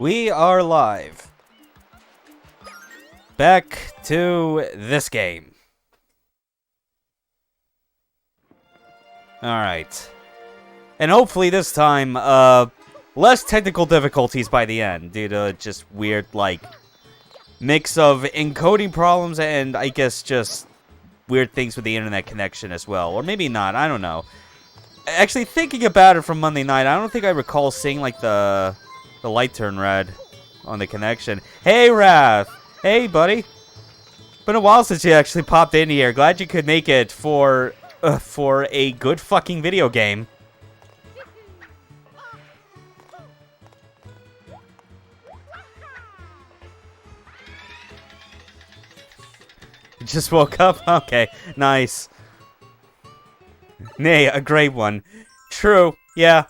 We are live. Back to this game. Alright. And hopefully this time, less technical difficulties by the end, due to just weird, like, mix of encoding problems and, I guess, just weird things with the internet connection as well. Or maybe not, I don't know. Actually, thinking about it from Monday night, I don't think I recall seeing, like, the light turn red on the connection. Hey, Wrath! Hey, buddy! Been a while since you actually popped in here. Glad you could make it for a good fucking video game. Just woke up? Okay, nice. Nay, a great one. True, yeah.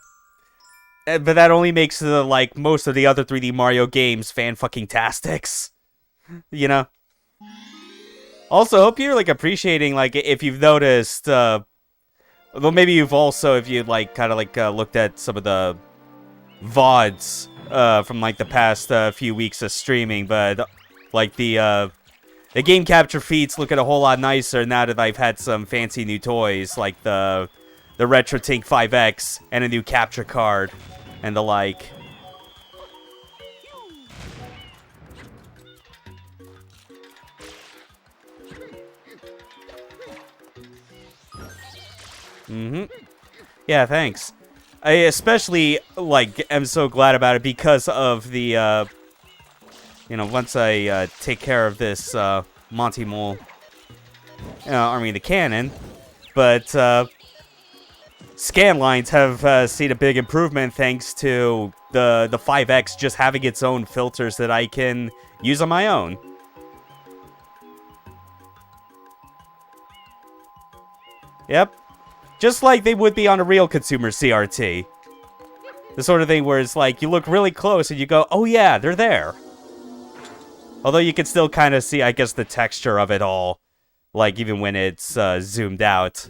But that only makes like most of the other 3D Mario games fan-fucking-tastics. You know? Also, hope you're like appreciating, like, if you've noticed, well, maybe you've also, if you like kind of like looked at some of the VODs from like the past few weeks of streaming, but like the game capture feeds look at a whole lot nicer now that I've had some fancy new toys, like the Retro Tink 5X and a new capture card and the like. Yeah, thanks. I especially, like, am so glad about it because of the, you know, once I take care of this Monty Mole Army of the Cannon, but scan lines have seen a big improvement thanks to the 5X just having its own filters that I can use on my own. Yep. Just like they would be on a real consumer CRT. The sort of thing where it's like, you look really close and you go, oh yeah, they're there. Although you can still kind of see, I guess, the texture of it all. Like, even when it's zoomed out.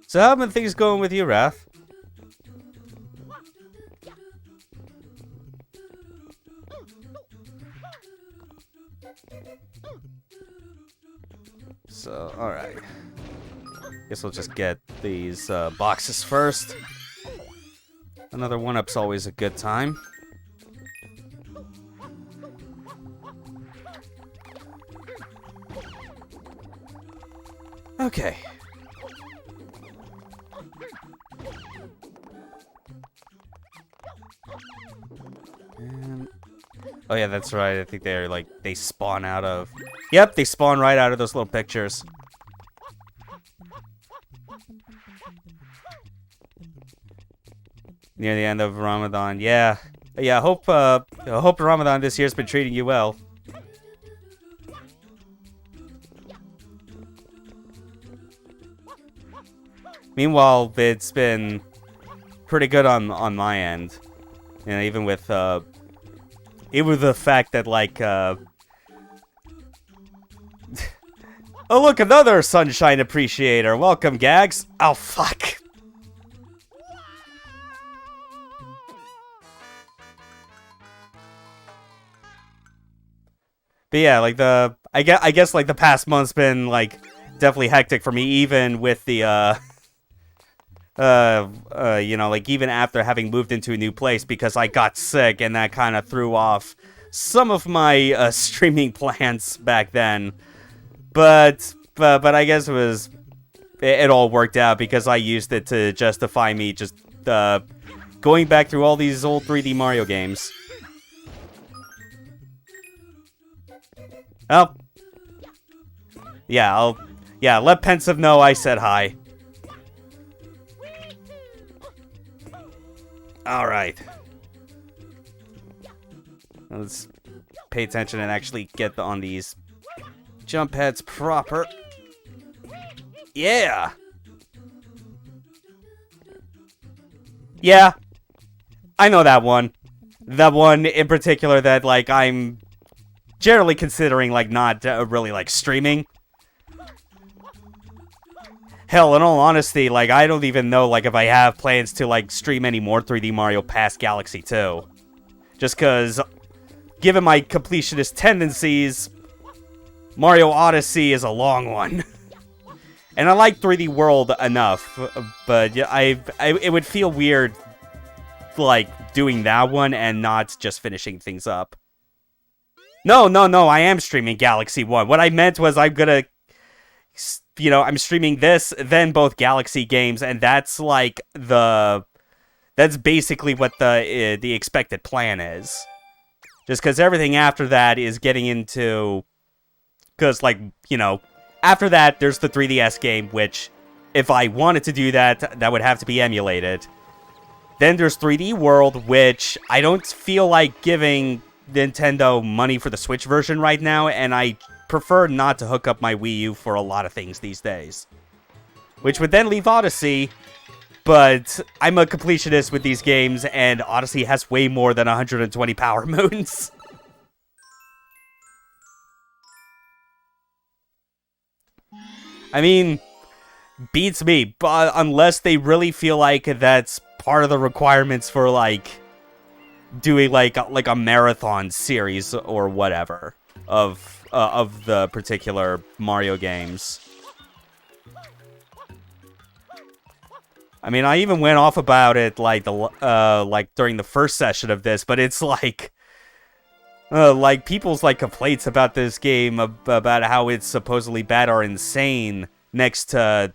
So how have been things going with you, Wrath? So, alright. Guess we'll just get these boxes first. Another 1-up's always a good time. Okay. And... oh yeah, that's right. I think they're like, they spawn out of... yep, they spawn right out of those little pictures. Near the end of Ramadan. Yeah. Yeah, I hope Ramadan this year's been treating you well. Meanwhile, it's been pretty good on my end. You know, even with the fact that, like, oh, look, another Sunshine Appreciator. Welcome, Gags. Oh, fuck. But yeah, like, I guess, like, the past month's been, like, definitely hectic for me, even with the, you know, like, even after having moved into a new place, because I got sick, and that kind of threw off some of my, streaming plans back then. But I guess it all worked out, because I used it to justify me just, going back through all these old 3D Mario games. Oh. Yeah, let Pensive know I said hi. Alright. Let's pay attention and actually get on these jump heads proper. Yeah! Yeah. I know that one. That one in particular that, like, I'm generally considering, like, not really, like, streaming. Hell, in all honesty, like, I don't even know, like, if I have plans to, like, stream any more 3D Mario past Galaxy 2. Just because, given my completionist tendencies, Mario Odyssey is a long one. And I like 3D World enough, but yeah, it would feel weird, like, doing that one and not just finishing things up. No, I am streaming Galaxy 1. What I meant was I'm gonna, I'm streaming this, then both Galaxy games, and that's, like, that's basically what the expected plan is. Just because everything after that is getting into, because, like, after that, there's the 3DS game, which, if I wanted to do that, that would have to be emulated. Then there's 3D World, which I don't feel like giving Nintendo money for the Switch version right now, and I prefer not to hook up my Wii U for a lot of things these days. Which would then leave Odyssey, but I'm a completionist with these games, and Odyssey has way more than 120 power moons. I mean, beats me, but unless they really feel like that's part of the requirements for, like, doing, like a marathon series or whatever of the particular Mario games. I mean, I even went off about it, like, during the first session of this, but it's like people's, like, complaints about this game, about how it's supposedly bad, are insane next to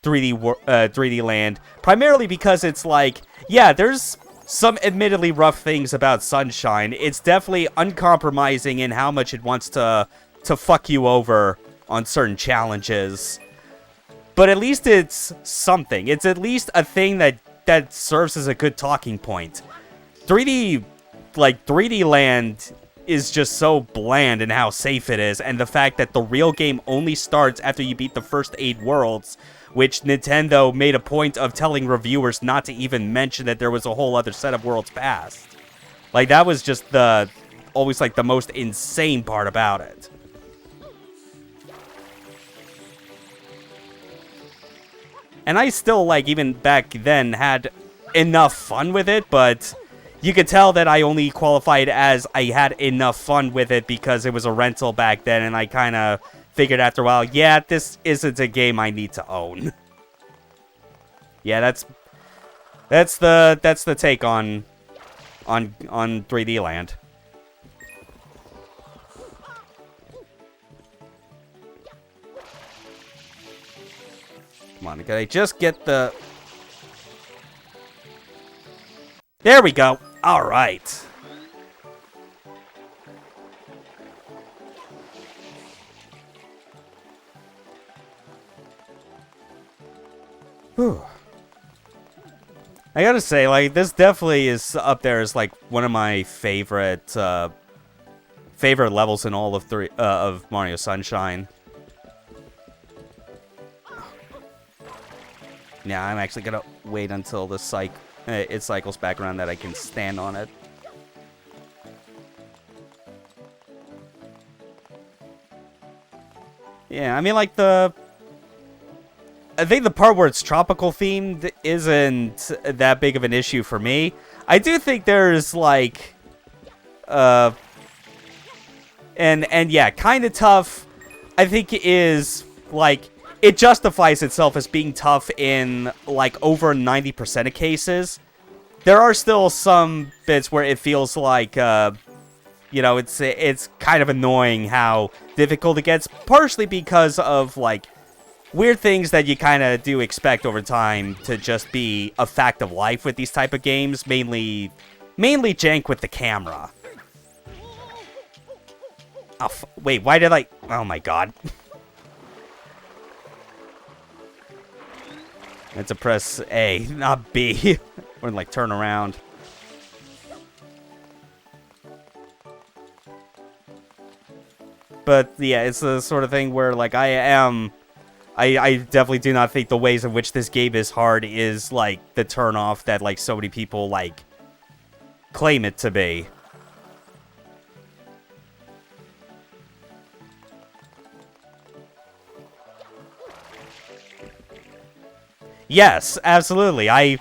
3D Land. Primarily because it's like, yeah, there's some admittedly rough things about Sunshine. It's definitely uncompromising in how much it wants to fuck you over on certain challenges. But at least it's something. It's at least a thing that serves as a good talking point. 3D Land is just so bland in how safe it is, and the fact that the real game only starts after you beat the first 8 worlds, which Nintendo made a point of telling reviewers not to even mention that there was a whole other set of worlds past. Like, that was just always, like, the most insane part about it. And I still, like, even back then had enough fun with it, but you could tell that I only qualified as I had enough fun with it because it was a rental back then, and I kind of figured after a while, yeah, this isn't a game I need to own. Yeah, that's the take on 3D Land. Come on, can I just get the... There we go. All right. Whew. I gotta say, like, this definitely is up there as, like, one of my favorite levels in all of Mario Sunshine. Yeah, I'm actually gonna wait until the it cycles back around that I can stand on it. Yeah, I mean, like, I think the part where it's tropical themed isn't that big of an issue for me. I do think there's, like, and yeah, kind of tough, I think is, like, it justifies itself as being tough in, like, over 90% of cases. There are still some bits where it feels like, it's kind of annoying how difficult it gets, partially because of, like, weird things that you kind of do expect over time to just be a fact of life with these type of games, mainly jank with the camera. Oh, wait, why did I... Oh my god. I had to press A, not B. Or, like, turn around. But, yeah, it's the sort of thing where, like, I definitely do not think the ways in which this game is hard is, like, the turnoff that, like, so many people, like, claim it to be. Yes, absolutely. I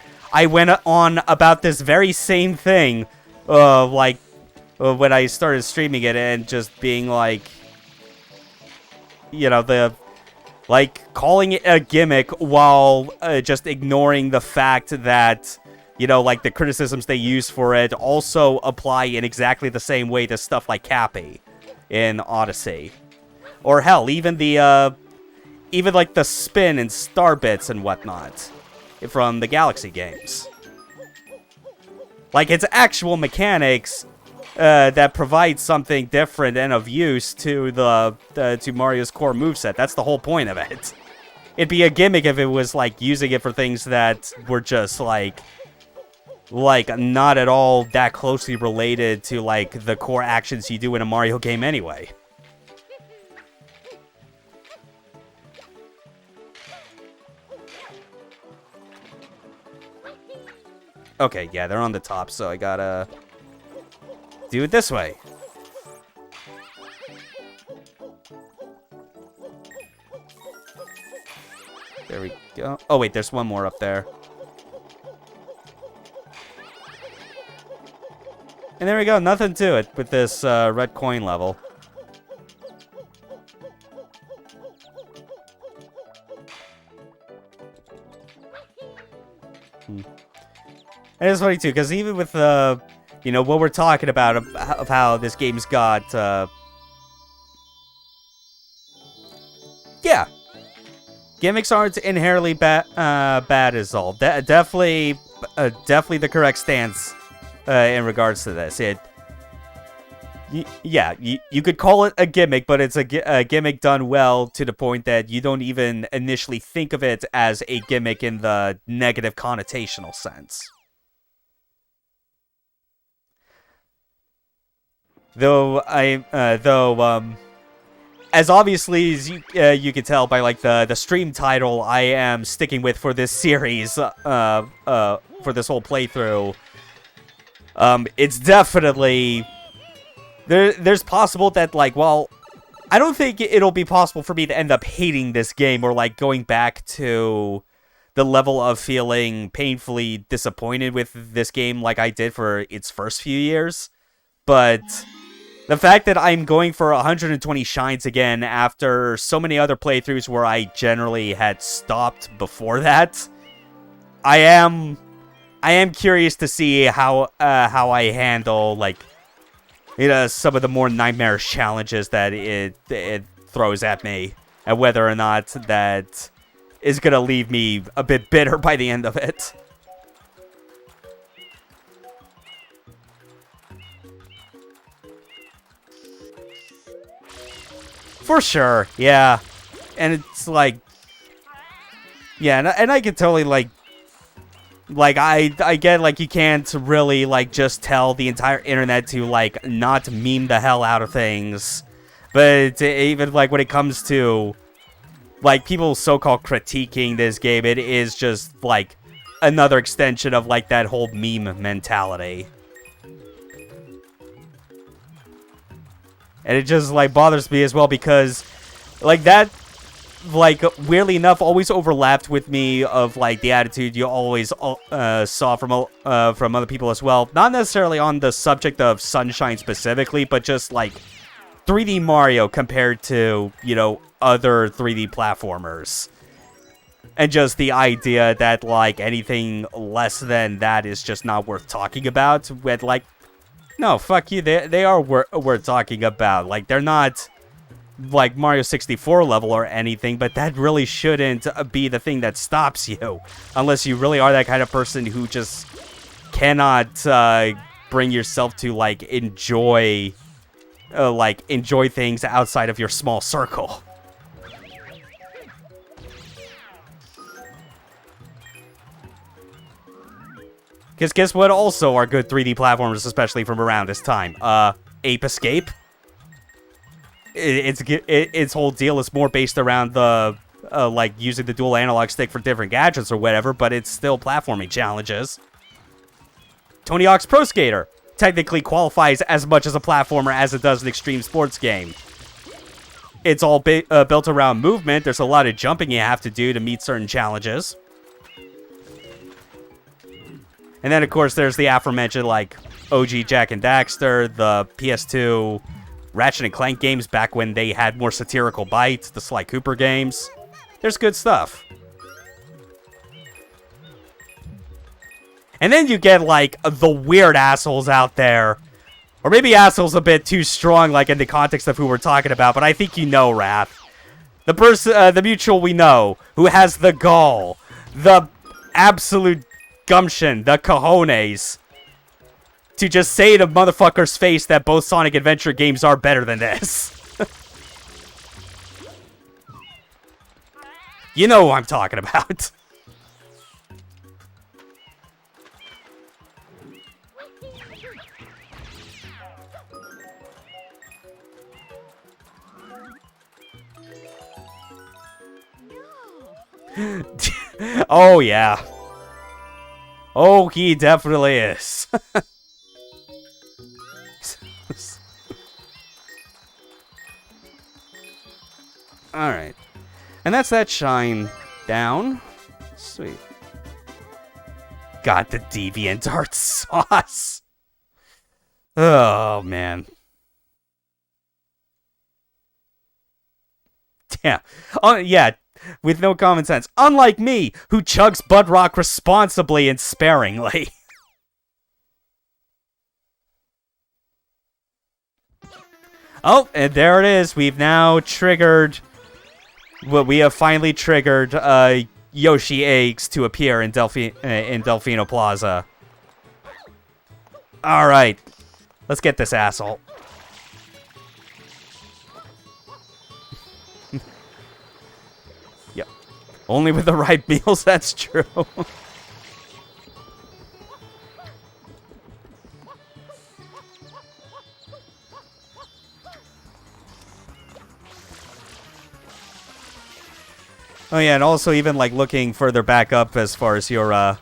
went on about this very same thing, when I started streaming it and just being like, calling it a gimmick while just ignoring the fact that, the criticisms they use for it also apply in exactly the same way to stuff like Cappy in Odyssey. Or hell, even the spin and star bits and whatnot from the Galaxy games. Like, it's actual mechanics that provide something different and of use to to Mario's core moveset. That's the whole point of it. It'd be a gimmick if it was, using it for things that were just, not at all that closely related to, the core actions you do in a Mario game anyway. Okay, yeah, they're on the top, so I gotta do it this way. There we go. Oh, wait, there's one more up there. And there we go, nothing to it with this red coin level. And it's funny, too, because even with, what we're talking about of how this game's got, yeah. Gimmicks aren't inherently bad as all. Definitely the correct stance in regards to this. You could call it a gimmick, but it's a gimmick done well to the point that you don't even initially think of it as a gimmick in the negative connotational sense. Though as obviously as you can tell by the stream title I am sticking with for this series, for this whole playthrough, it's definitely there's possible that I don't think it'll be possible for me to end up hating this game or going back to the level of feeling painfully disappointed with this game like I did for its first few years, but the fact that I'm going for 120 shines again after so many other playthroughs where I generally had stopped before that, I am curious to see how I handle some of the more nightmarish challenges that it throws at me, and whether or not that is gonna leave me a bit bitter by the end of it. For sure, yeah. And it's yeah, and I can totally I get you can't really just tell the entire internet to not meme the hell out of things, but even when it comes to people so-called critiquing this game, it is just another extension of that whole meme mentality. And it just, bothers me as well because, that, weirdly enough, always overlapped with me of, the attitude you always saw from other people as well. Not necessarily on the subject of Sunshine specifically, but just, 3D Mario compared to, other 3D platformers. And just the idea that, anything less than that is just not worth talking about with, no, fuck you. They are worth talking about. They're not Mario 64 level or anything, but that really shouldn't be the thing that stops you, unless you really are that kind of person who just cannot bring yourself to enjoy things outside of your small circle. Because guess what also are good 3D platformers, especially from around this time? Ape Escape. Its whole deal is more based around the, using the dual analog stick for different gadgets or whatever, but it's still platforming challenges. Tony Hawk's Pro Skater technically qualifies as much as a platformer as it does an extreme sports game. It's all built around movement. There's a lot of jumping you have to do to meet certain challenges. And then, of course, there's the aforementioned, like, OG Jak and Daxter, the PS2 Ratchet and Clank games back when they had more satirical bites, the Sly Cooper games. There's good stuff. And then you get, like, the weird assholes out there. Or maybe assholes a bit too strong, like, in the context of who we're talking about, but I think you know, Wrath. The person, the mutual we know, who has the gall, the absolute gumption, the cojones, to just say to motherfucker's face that both Sonic Adventure games are better than this. You know who I'm talking about. Oh, yeah. Oh, he definitely is. Alright. And that's that shine down. Sweet. Got the DeviantArt sauce. Oh, man. Yeah. Oh, yeah. With no common sense. Unlike me, who chugs Budrock responsibly and sparingly. Oh, and there it is. We've now triggered... Well, we have finally triggered Yoshi eggs to appear in Delfino Plaza. Alright. Let's get this asshole. Yep. Only with the right meals, that's true. Oh yeah, and also even like looking further back up as far as your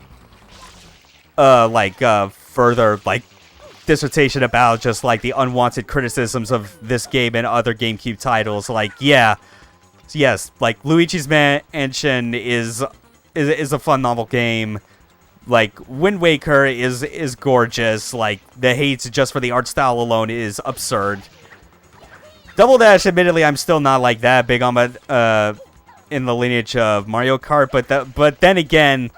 further like dissertation about just like the unwanted criticisms of this game and other GameCube titles. Like, yeah, yes, like Luigi's Mansion is a fun novel game. Like Wind Waker is gorgeous. Like the hate just for the art style alone is absurd. Double Dash, admittedly, I'm still not like that big on my in the lineage of Mario Kart, but then again,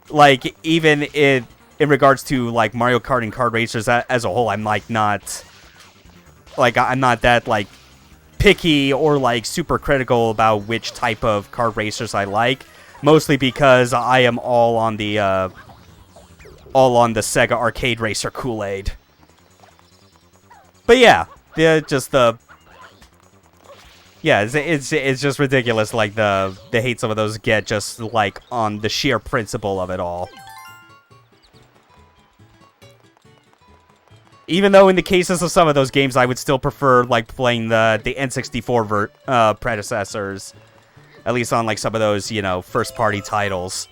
like even in regards to like Mario Kart and kart racers as a whole, I'm like not I'm not that like picky or like super critical about which type of kart racers I like, mostly because I am all on the Sega Arcade Racer Kool-Aid. But yeah, yeah, it's just ridiculous, like, the hate some of those get just, like, on the sheer principle of it all. Even though in the cases of some of those games, I would still prefer, like, playing the N64 predecessors. At least on, like, some of those, you know, first-party titles.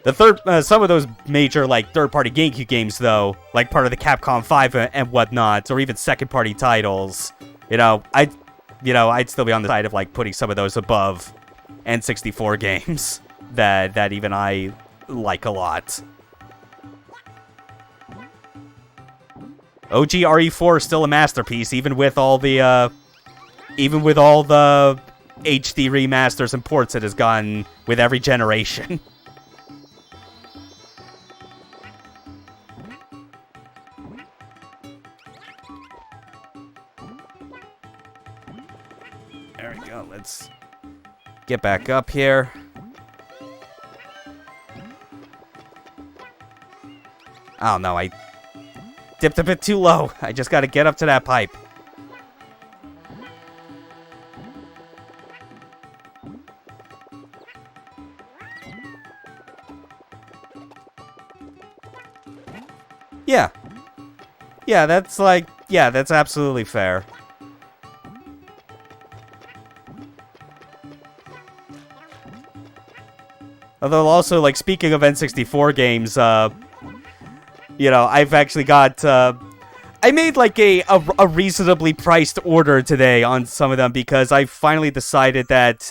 Some of those major, like, third-party GameCube games, though, like part of the Capcom 5 and whatnot, or even second-party titles... I'd still be on the side of, like, putting some of those above N64 games that even I like a lot. OG RE4 is still a masterpiece, even with all the HD remasters and ports it has gotten with every generation. There we go, let's get back up here. Oh no, I dipped a bit too low. I just gotta get up to that pipe. Yeah. Yeah, that's absolutely fair. Although also, like, speaking of N64 games, I've actually got, I made, like, a reasonably priced order today on some of them because I finally decided that,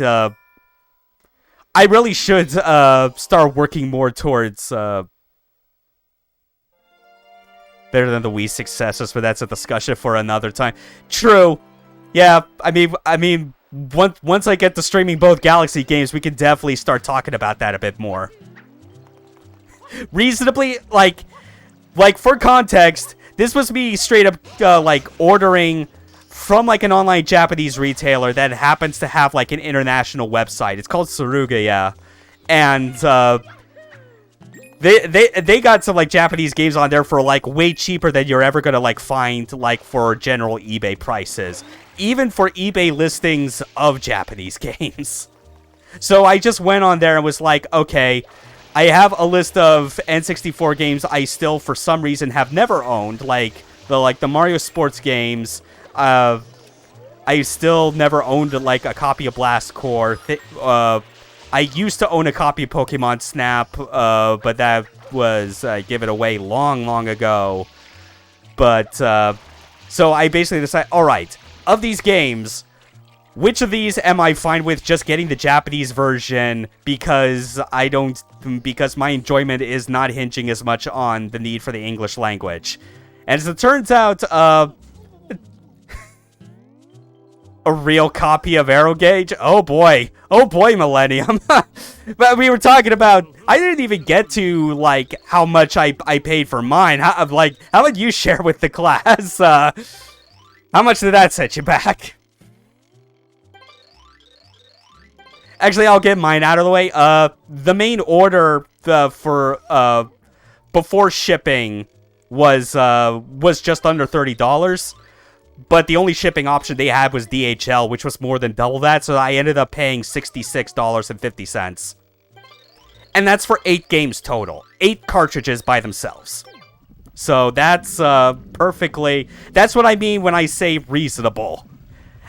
I really should start working more towards better than the Wii successes, but that's a discussion for another time. True. Yeah, I mean, once I get to streaming both Galaxy games, we can definitely start talking about that a bit more. Reasonably, like for context, this was me straight up like ordering from like an online Japanese retailer that happens to have like an international website. It's called Suruga, yeah, and they got some like Japanese games on there for like way cheaper than you're ever gonna like find like for general eBay prices, even for eBay listings of Japanese games. So I just went on there and was like, okay, I have a list of N64 games I still for some reason have never owned, like the Mario sports games. I still never owned like a copy of Blast Core. I used to own a copy of Pokemon Snap, but that was given away long ago. But so I basically decided, all right, of these games, which of these am I fine with just getting the Japanese version because because my enjoyment is not hinging as much on the need for the English language. And as it turns out, a real copy of Arrow Gauge? Oh boy, Millennium. But we were talking about, I didn't even get to like how much I paid for mine. How about you share with the class? How much did that set you back? Actually, I'll get mine out of the way. The main order for before shipping was just under $30. But the only shipping option they had was DHL, which was more than double that, so I ended up paying $66.50. And that's for 8 games total. 8 cartridges by themselves. So that's perfectly... That's what I mean when I say reasonable.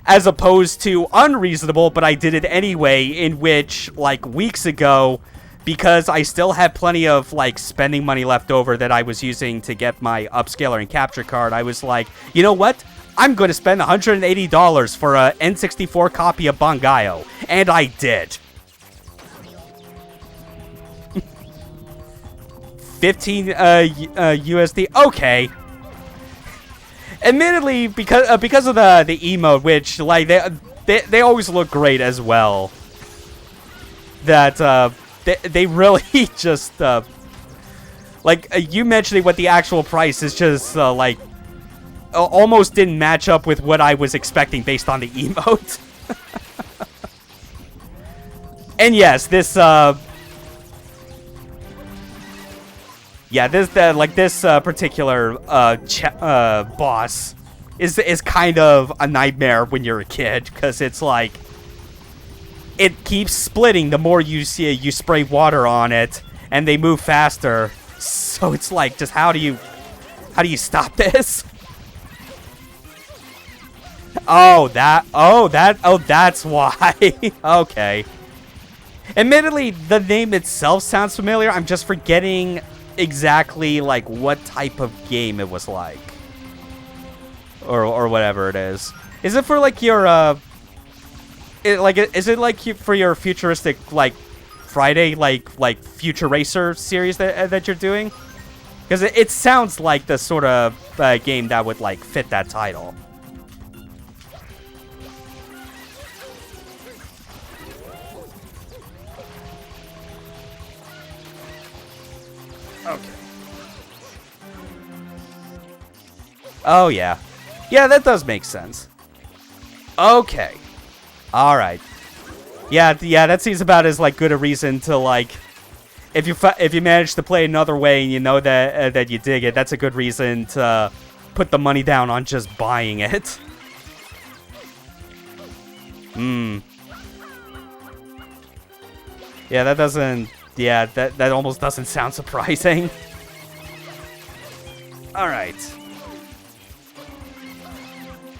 As opposed to unreasonable, but I did it anyway, in which, like, weeks ago, because I still had plenty of, like, spending money left over that I was using to get my upscaler and capture card, I was like, you know what? I'm going to spend $180 for a N64 copy of Bangayo. And I did. 15 USD. Okay. Admittedly, because of the emote, which like they always look great as well. That they really just like you mentioning what the actual price is just like almost didn't match up with what I was expecting based on the emote. And yes, this yeah, this particular boss is kind of a nightmare when you're a kid, because it's like it keeps splitting the more you spray water on it, and they move faster. So it's like, just how do you stop this? That's why. Okay. Admittedly, the name itself sounds familiar. I'm just forgetting exactly like what type of game it was like, or whatever it is. Is it for like your is it like for your futuristic like Friday like Future Racer series that you're doing? Because it sounds like the sort of game that would like fit that title. Okay. Oh, yeah. Yeah, that does make sense. Okay. Alright. Yeah, that seems about as, like, good a reason to, like... If you manage to play another way and you know that that you dig it, that's a good reason to put the money down on just buying it. Yeah, that doesn't... Yeah, that almost doesn't sound surprising. Alright.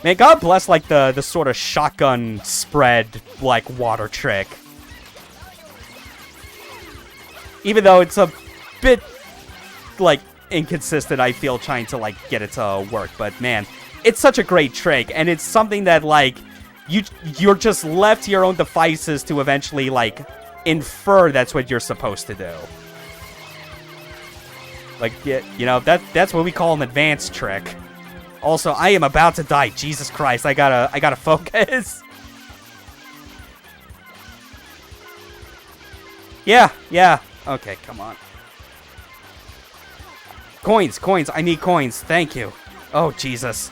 Man, God bless, like, the sort of shotgun spread, like, water trick. Even though it's a bit, like, inconsistent, I feel, trying to, like, get it to work. But, man, it's such a great trick, and it's something that, like, you're just left to your own devices to eventually, like, infer that's what you're supposed to do. Like, you know, that's what we call an advanced trick. Also, I am about to die. Jesus Christ, I gotta focus. Yeah. Okay, come on. Coins. I need coins. Thank you. Oh, Jesus.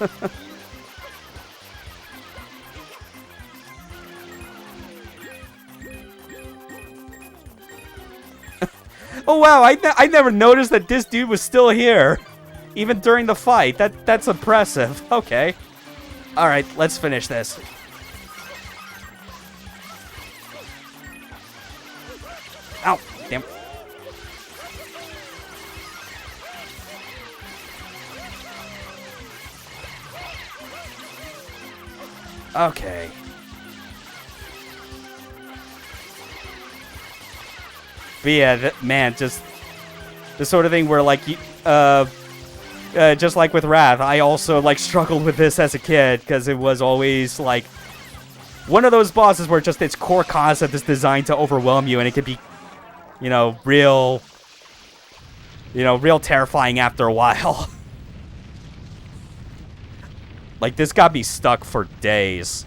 Oh, wow. I never noticed that this dude was still here. Even during the fight. That's impressive. Okay. Alright, let's finish this. Ow. Damn. Okay. But yeah, man, just the sort of thing where, like, just like with Wrath, I also, like, struggled with this as a kid, because it was always, like, one of those bosses where just its core concept is designed to overwhelm you, and it can be, you know, real terrifying after a while. Like, this got me stuck for days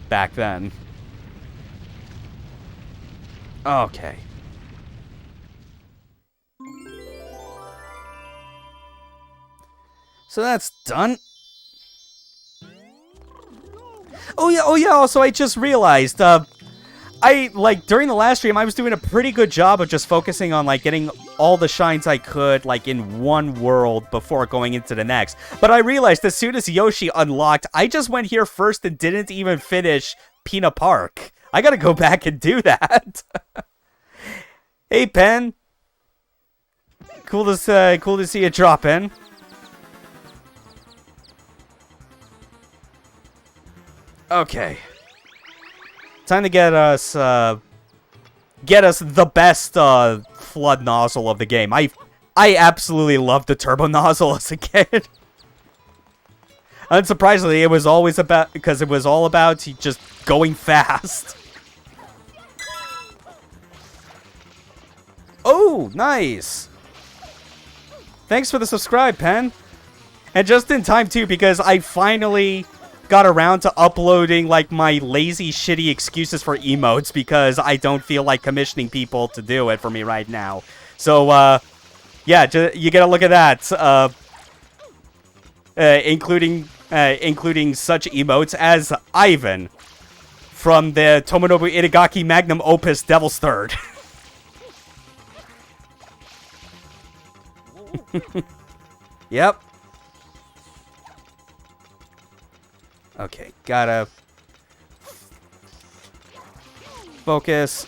back then. Okay. So that's done. Oh yeah, also I just realized, during the last stream, I was doing a pretty good job of just focusing on, like, getting all the shines I could, like, in one world before going into the next. But I realized as soon as Yoshi unlocked, I just went here first and didn't even finish Peanut Park. I gotta go back and do that. Hey, Pen. Cool to see you drop in. Okay. Time to get us the best flood nozzle of the game. I absolutely loved the turbo nozzle as a kid. Unsurprisingly, it was always about, because it was all about just going fast. Oh, nice. Thanks for the subscribe, Pen. And just in time too, because I finally got around to uploading, like, my lazy, shitty excuses for emotes, because I don't feel like commissioning people to do it for me right now. So, yeah, you get a look at that. Including such emotes as Ivan from the Tomonobu Itagaki Magnum Opus Devil's Third. Yep. Okay, gotta focus.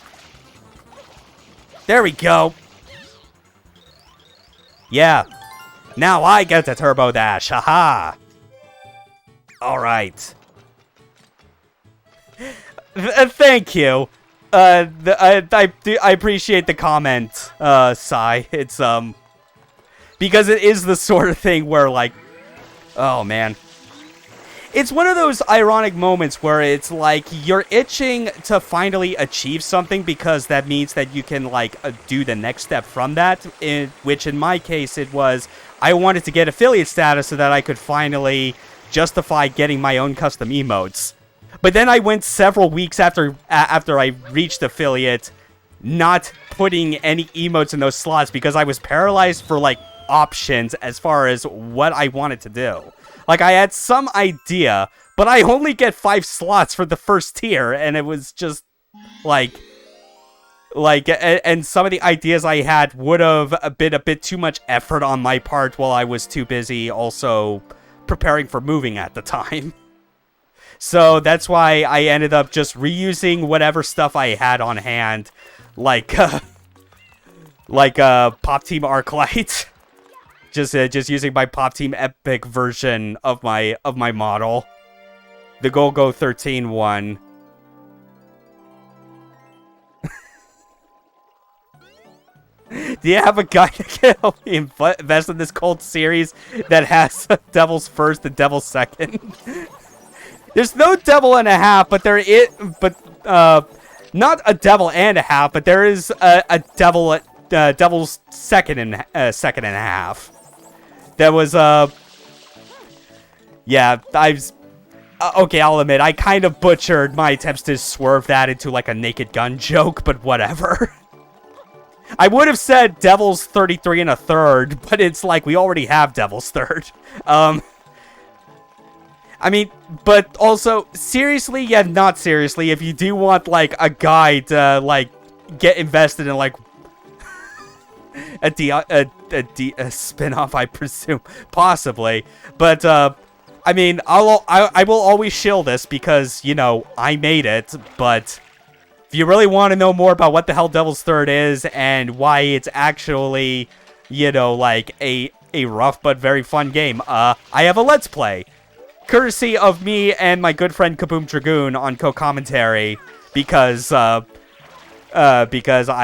There we go. Yeah. Now I get the turbo dash. Haha. All right. Thank you. I appreciate the comment, Sai. It's because it is the sort of thing where, like, oh man. It's one of those ironic moments where it's like you're itching to finally achieve something, because that means that you can, like, do the next step from that, which in my case it was I wanted to get affiliate status so that I could finally justify getting my own custom emotes. But then I went several weeks after I reached affiliate not putting any emotes in those slots because I was paralyzed for, like, options as far as what I wanted to do. Like, I had some idea, but I only get 5 slots for the first tier, and it was just, like, and some of the ideas I had would have been a bit too much effort on my part while I was too busy also preparing for moving at the time. So that's why I ended up just reusing whatever stuff I had on hand, like Pop Team Arclight. Just using my Pop Team Epic version of my model, the Go 13 one. Do you have a guy that can help me invest in this cult series that has Devil's First and Devil's Second? There's no Devil and a Half, but there is. But not a devil and a half, but there is a devil, devil's second and a half. That was, yeah, okay, I'll admit, I kind of butchered my attempts to swerve that into, like, a Naked Gun joke, but whatever. I would have said Devil's 33 and a third, but it's like, we already have Devil's third. I mean, but also, seriously, yeah, not seriously, if you do want, like, a guide to, like, get invested in, like, a spin-off, I presume, possibly, but, I mean, I will always shill this because, you know, I made it, but if you really want to know more about what the hell Devil's Third is and why it's actually, you know, like, a rough but very fun game, I have a Let's Play, courtesy of me and my good friend Kaboom Dragoon on co-commentary, because I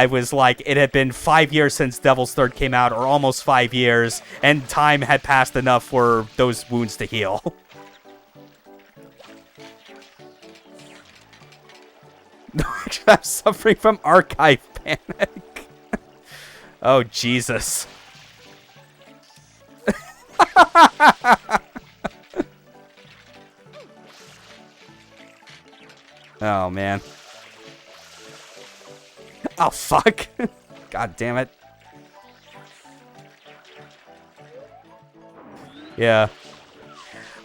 was like, it had been 5 years since Devil's Third came out, or almost 5 years, and time had passed enough for those wounds to heal. I'm suffering from archive panic. Oh, Jesus. Oh, man. Oh, fuck. God damn it. Yeah.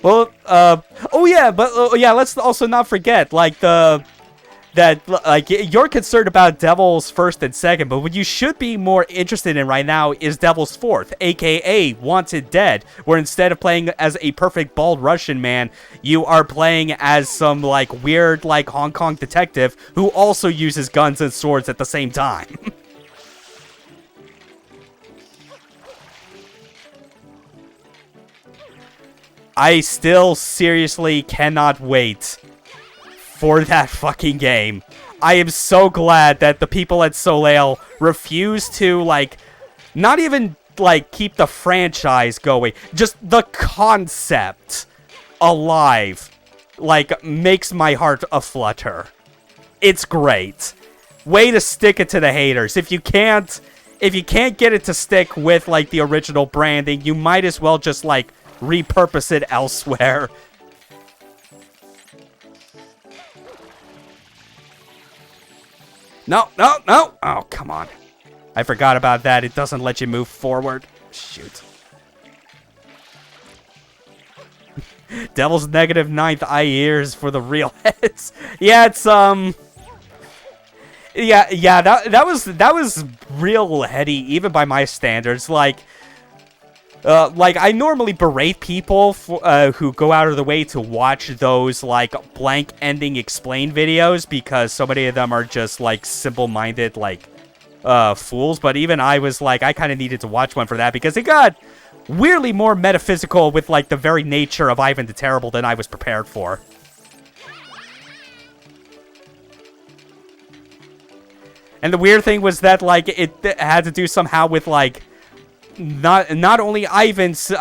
Well, oh yeah, but, yeah, let's also not forget, like, you're concerned about Devil's First and Second, but what you should be more interested in right now is Devil's Fourth, aka Wanted Dead, where instead of playing as a perfect bald Russian man, you are playing as some, like, weird, like, Hong Kong detective who also uses guns and swords at the same time. I still seriously cannot wait for that fucking game. I am so glad that the people at Soleil refuse to, like, not even, like, keep the franchise going. Just the concept alive, like, makes my heart aflutter. It's great. Way to stick it to the haters. If you can't get it to stick with, like, the original branding, you might as well just, like, repurpose it elsewhere. No, no, no! Oh, come on. I forgot about that. It doesn't let you move forward. Shoot. Devil's negative 9th eye ears for the real heads. Yeah, it's, Yeah, that was real heady, even by my standards. Like, I normally berate people who go out of the way to watch those, like, blank ending explain videos, because so many of them are just, like, simple-minded, like, fools. But even I was like, I kind of needed to watch one for that, because it got weirdly more metaphysical with, like, the very nature of Ivan the Terrible than I was prepared for. And the weird thing was that, like, it had to do somehow with, like, not only Ivan's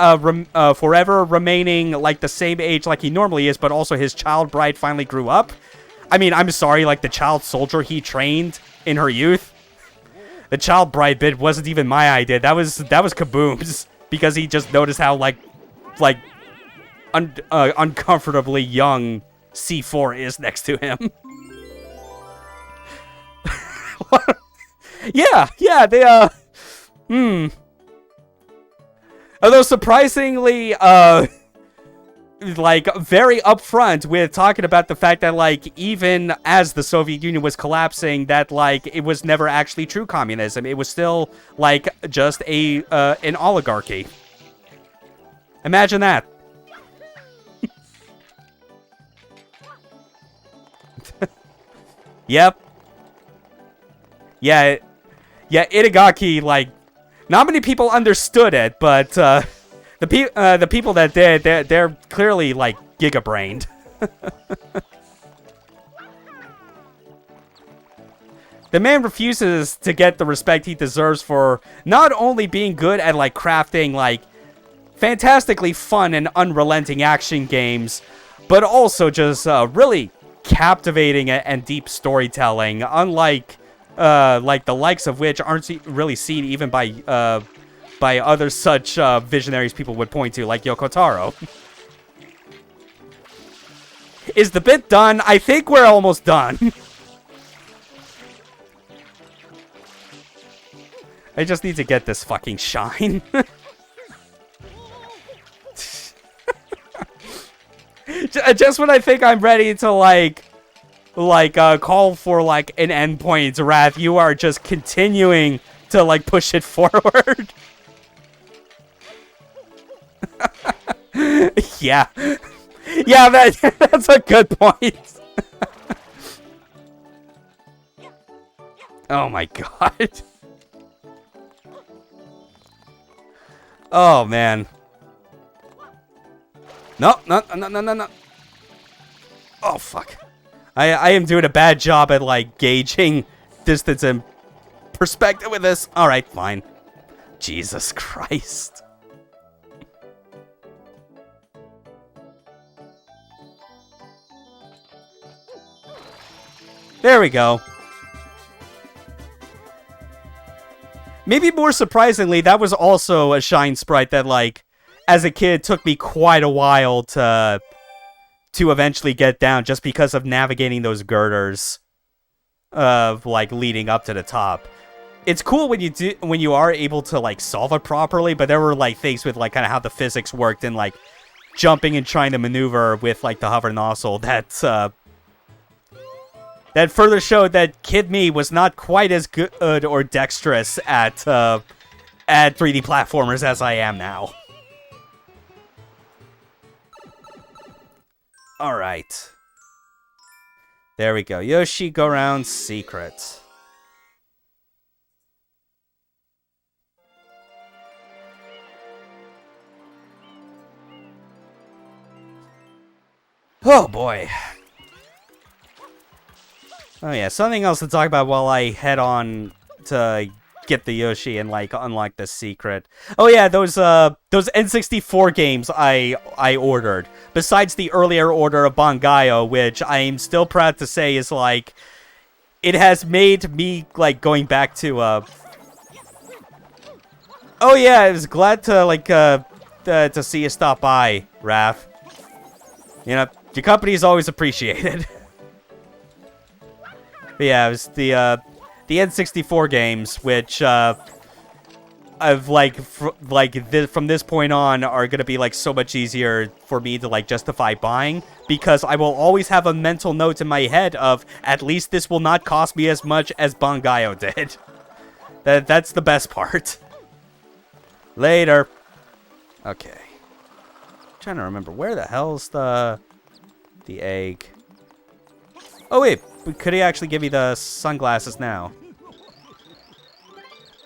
forever remaining, like, the same age like he normally is, but also his child bride finally grew up. I mean, I'm sorry, like, the child soldier he trained in her youth. The child bride bit wasn't even my idea. That was Kaboom's, because he just noticed how, like, uncomfortably young C4 is next to him. Yeah, they, although surprisingly, like, very upfront with talking about the fact that, like, even as the Soviet Union was collapsing, that, like, it was never actually true communism. It was still, like, just an oligarchy. Imagine that. Yep. Yeah, Itagaki, like, not many people understood it, but the people that did, they're clearly, like, giga-brained. The man refuses to get the respect he deserves for not only being good at, like, crafting, like, fantastically fun and unrelenting action games, but also just really captivating and deep storytelling, unlike like the likes of which aren't really seen even by other such visionaries people would point to, like Yoko Taro. Is the bit done? I think we're almost done. I just need to get this fucking shine. Just when I think I'm ready to call for like an endpoint, Wrath, you are just continuing to like push it forward. Yeah. Yeah, that's a good point. Oh my god. Oh man. No. Oh fuck. I am doing a bad job at like gauging distance and perspective with this. Alright, fine. Jesus Christ. There we go. Maybe more surprisingly, that was also a shine sprite that, like, as a kid, took me quite a while to eventually get down, just because of navigating those girders of like leading up to the top. It's cool when you are able to like solve it properly, but there were like things with like kind of how the physics worked and like jumping and trying to maneuver with like the hover nozzle that further showed that Kid Me was not quite as good or dexterous at 3D platformers as I am now. Alright. There we go. Yoshi Go Round Secret. Oh boy. Oh yeah, something else to talk about while I head on to get the Yoshi and like unlock the secret. Oh yeah, those N64 games I ordered. Besides the earlier order of Bangayo, which I'm still proud to say is like, it has made me like going back to Oh yeah, I was glad to like to see you stop by, Raph. You know, your company is always appreciated. But yeah, it was the N64 games, which I've from this point on are gonna be like so much easier for me to like justify buying, because I will always have a mental note in my head of, at least this will not cost me as much as Bangayo did. That's the best part. Later. Okay. I'm trying to remember where the hell's the egg. Oh wait. Could he actually give me the sunglasses now?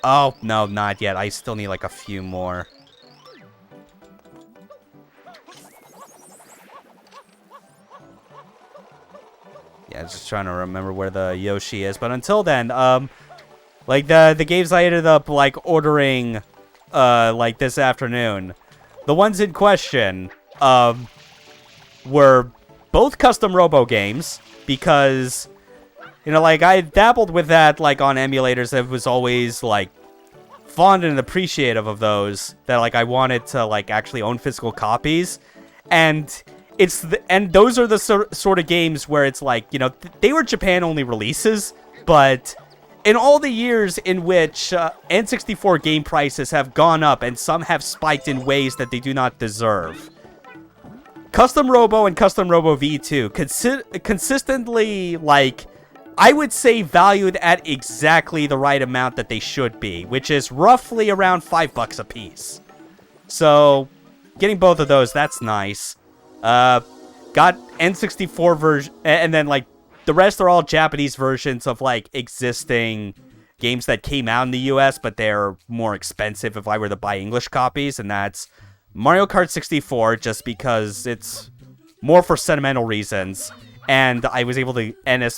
Oh, no, not yet. I still need like a few more. Yeah, just trying to remember where the Yoshi is. But until then, like the games I ended up like ordering like this afternoon, the ones in question were both custom robo games. Because, you know, like, I dabbled with that, like, on emulators. I was always, like, fond and appreciative of those. That, like, I wanted to, like, actually own physical copies. And those are the sort of games where it's, like, you know, they were Japan-only releases. But in all the years in which N64 game prices have gone up and some have spiked in ways that they do not deserve, Custom Robo and Custom Robo V2 consistently, like, I would say valued at exactly the right amount that they should be, which is roughly around $5 a piece. So, getting both of those, that's nice. Got N64 version, and then, like, the rest are all Japanese versions of, like, existing games that came out in the US, but they're more expensive if I were to buy English copies, and that's Mario Kart 64, just because it's more for sentimental reasons, and I was able to, and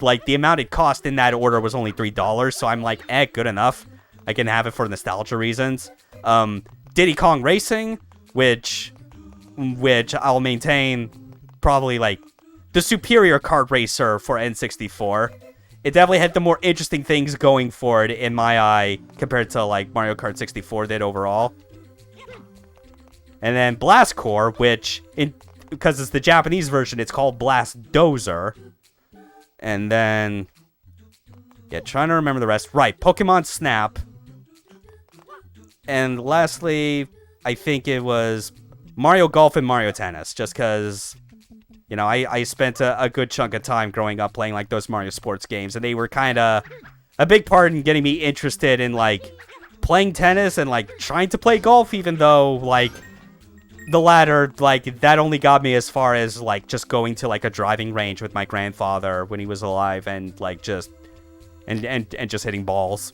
like the amount it cost in that order was only $3, so I'm like, good enough. I can have it for nostalgia reasons. Diddy Kong Racing, which I'll maintain probably like the superior kart racer for N64. It definitely had the more interesting things going for it in my eye compared to like Mario Kart 64 did overall. And then Blast Core, which, because it's the Japanese version, it's called Blast Dozer. And then, yeah, trying to remember the rest. Right, Pokemon Snap. And lastly, I think it was Mario Golf and Mario Tennis, just because, you know, I spent a good chunk of time growing up playing, like, those Mario sports games, and they were kind of a big part in getting me interested in, like, playing tennis and, like, trying to play golf, even though, like, the latter, like, that only got me as far as, like, just going to, like, a driving range with my grandfather when he was alive and, like, just, and just hitting balls.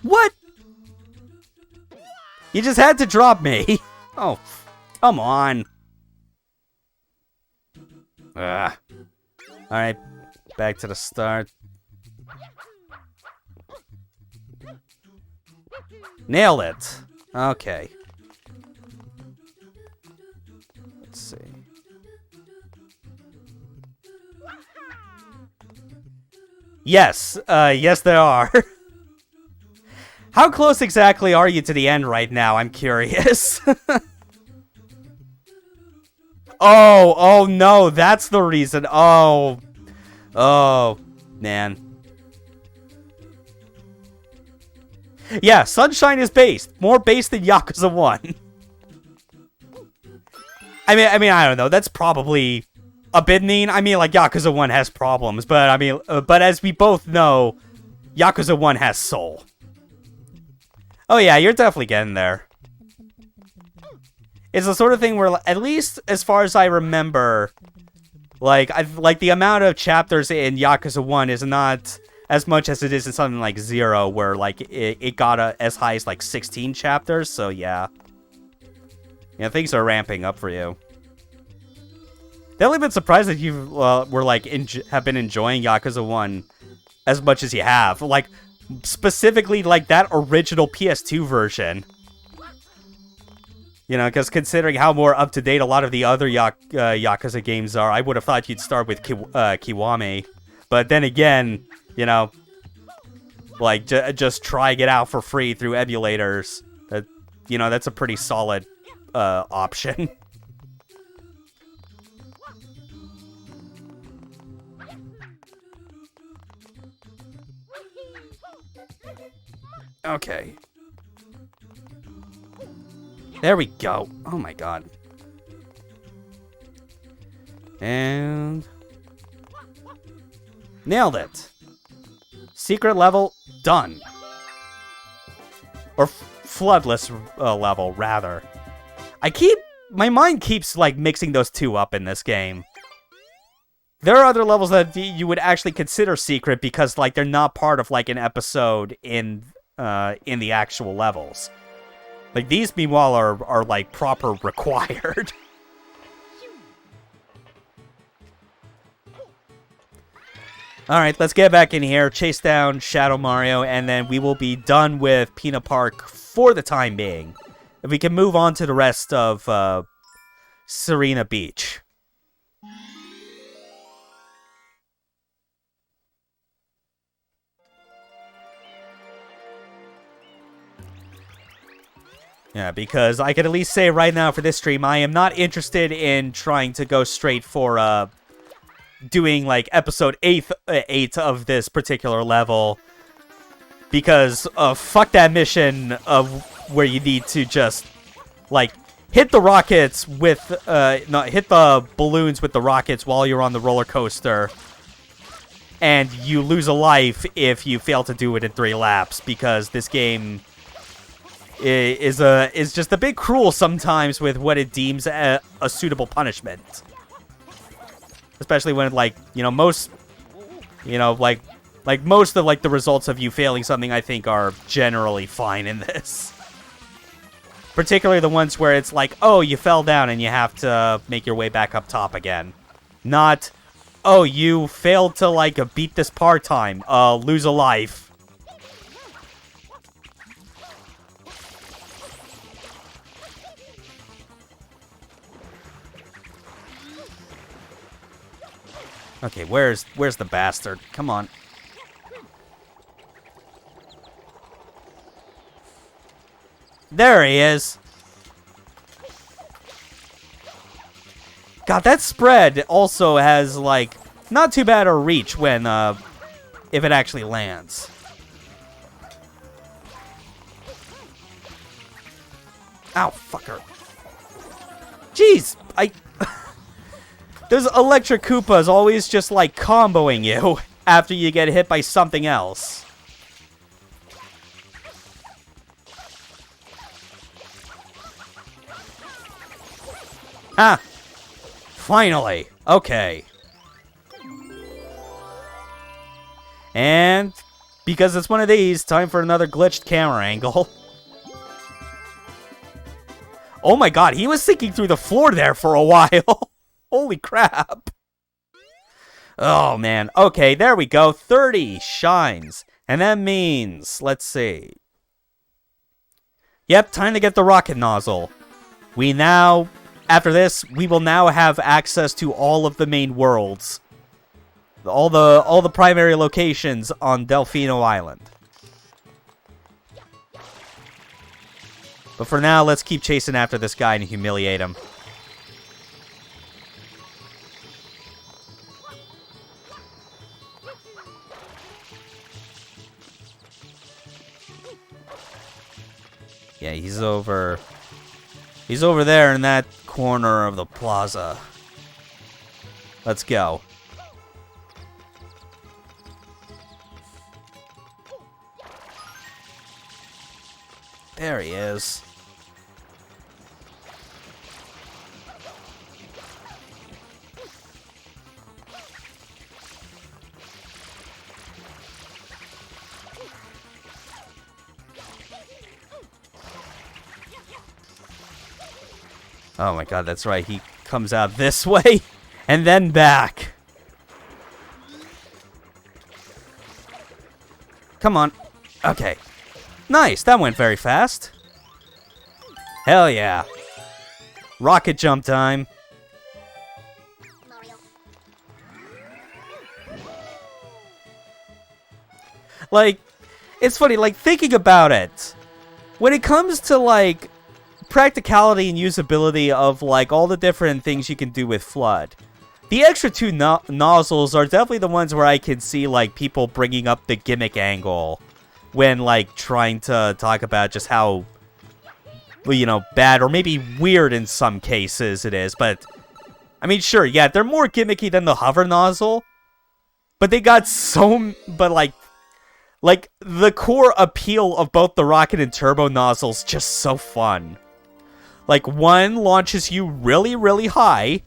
What? You just had to drop me. Oh, come on. Alright, back to the start. Nailed it. Okay. Let's see. Yes, yes there are. How close exactly are you to the end right now? I'm curious. Oh no, that's the reason. Oh, man. Yeah, Sunshine is based. More based than Yakuza 1. I mean, I don't know. That's probably a bit mean. I mean, like, Yakuza 1 has problems, but I mean, but as we both know, Yakuza 1 has soul. Oh yeah, you're definitely getting there. It's the sort of thing where, at least as far as I remember, like, the amount of chapters in Yakuza 1 is not as much as it is in something like 0, where, like, it got as high as, like, 16 chapters, so yeah. Yeah, things are ramping up for you. Definitely been surprised that you were, like, have been enjoying Yakuza 1 as much as you have. Like, specifically, like, that original PS2 version. You know, because considering how more up-to-date a lot of the other Yakuza games are, I would have thought you'd start with Kiwami. But then again, you know, like, just trying it out for free through emulators. You know, that's a pretty solid option. Okay. There we go. Oh my god. And nailed it. Secret level done. Or floodless level, rather. My mind keeps, like, mixing those two up in this game. There are other levels that you would actually consider secret because, like, they're not part of, like, an episode in the actual levels. Like, these, meanwhile, are like, proper required. Alright, let's get back in here, chase down Shadow Mario, and then we will be done with Peanut Park for the time being. If we can move on to the rest of Serena Beach. Yeah, because I can at least say right now for this stream, I am not interested in trying to go straight for, doing, like, episode 8 of this particular level. Because, fuck that mission of where you need to just, like, hit the rockets with, hit the balloons with the rockets while you're on the roller coaster. And you lose a life if you fail to do it in 3 laps, because this game is just a bit cruel sometimes with what it deems a suitable punishment. Especially when, like, you know, most, you know, like most of, like, the results of you failing something, I think, are generally fine in this. Particularly the ones where it's like, oh, you fell down and you have to make your way back up top again. Not, oh, you failed to, like, beat this part time, lose a life. Okay, where's the bastard? Come on. There he is. God, that spread also has, like, not too bad a reach when, if it actually lands. Ow, fucker. Jeez, those electric Koopas always just, like, comboing you after you get hit by something else. Ah! Finally! Okay. And because it's one of these, time for another glitched camera angle. Oh my god, he was sinking through the floor there for a while. Holy crap. Oh man. Okay, there we go. 30 shines. And that means, let's see. Yep, time to get the rocket nozzle. After this, we will now have access to all of the main worlds. All the primary locations on Delfino Island. But for now, let's keep chasing after this guy and humiliate him. Yeah, he's over there in that corner of the plaza. Let's go. There he is. Oh my god, that's right. He comes out this way and then back. Come on. Okay. Nice. That went very fast. Hell yeah. Rocket jump time. Like, it's funny, like, thinking about it. When it comes to, like, practicality and usability of, like, all the different things you can do with Flood, the extra two nozzles are definitely the ones where I can see, like, people bringing up the gimmick angle when, like, trying to talk about just how, you know, bad or maybe weird in some cases it is. But, I mean, sure, yeah, they're more gimmicky than the hover nozzle, but they got so, but, like, the core appeal of both the rocket and turbo nozzles just so fun. Like, one launches you really, really high,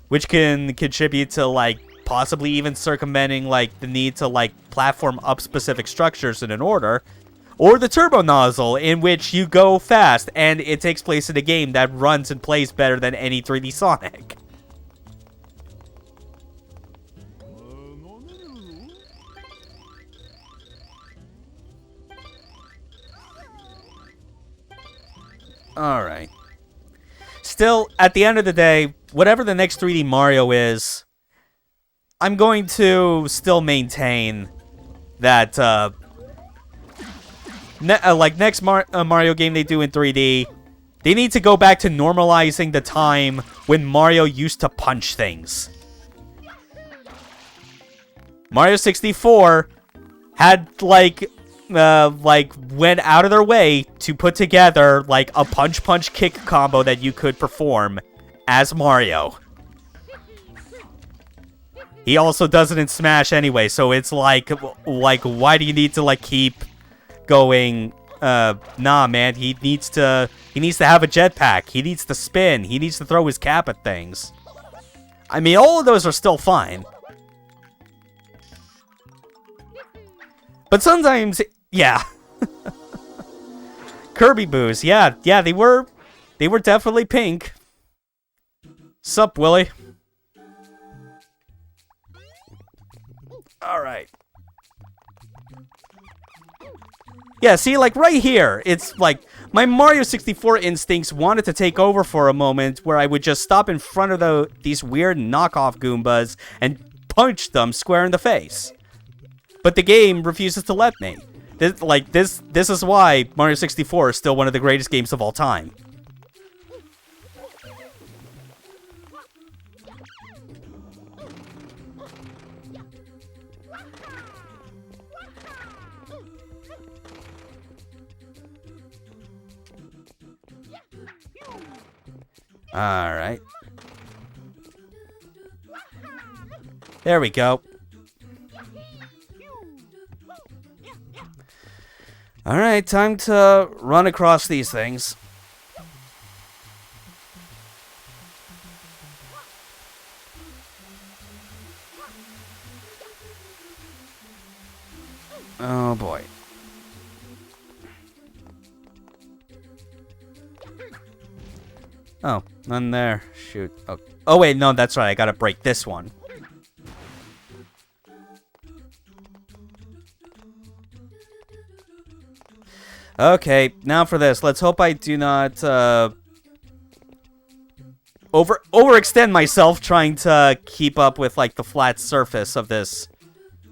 which can contribute to, like, possibly even circumventing, like, the need to, like, platform up specific structures in an order. Or the turbo nozzle, in which you go fast, and it takes place in a game that runs and plays better than any 3D Sonic. Alright. Still, at the end of the day, whatever the next 3D Mario is, I'm going to still maintain that, like, next Mario game they do in 3D, they need to go back to normalizing the time when Mario used to punch things. Mario 64 had, like, went out of their way to put together, like, a punch-punch-kick combo that you could perform as Mario. He also does it in Smash anyway, so it's like, why do you need to, like, keep going? Nah, man, he needs to have a jetpack. He needs to spin. He needs to throw his cap at things. I mean, all of those are still fine. But sometimes, yeah. Kirby boos, yeah, they were definitely pink. Sup, Willie? Alright. Yeah, see, like, right here, it's like, my Mario 64 instincts wanted to take over for a moment where I would just stop in front of these weird knockoff Goombas and punch them square in the face. But the game refuses to let me. This is why Mario 64 is still one of the greatest games of all time. Alright. There we go. Alright, time to run across these things. Oh boy. Oh, none there. Shoot. Oh wait, no, that's right. I gotta break this one. Okay, now for this. Let's hope I do not overextend myself trying to keep up with like the flat surface of this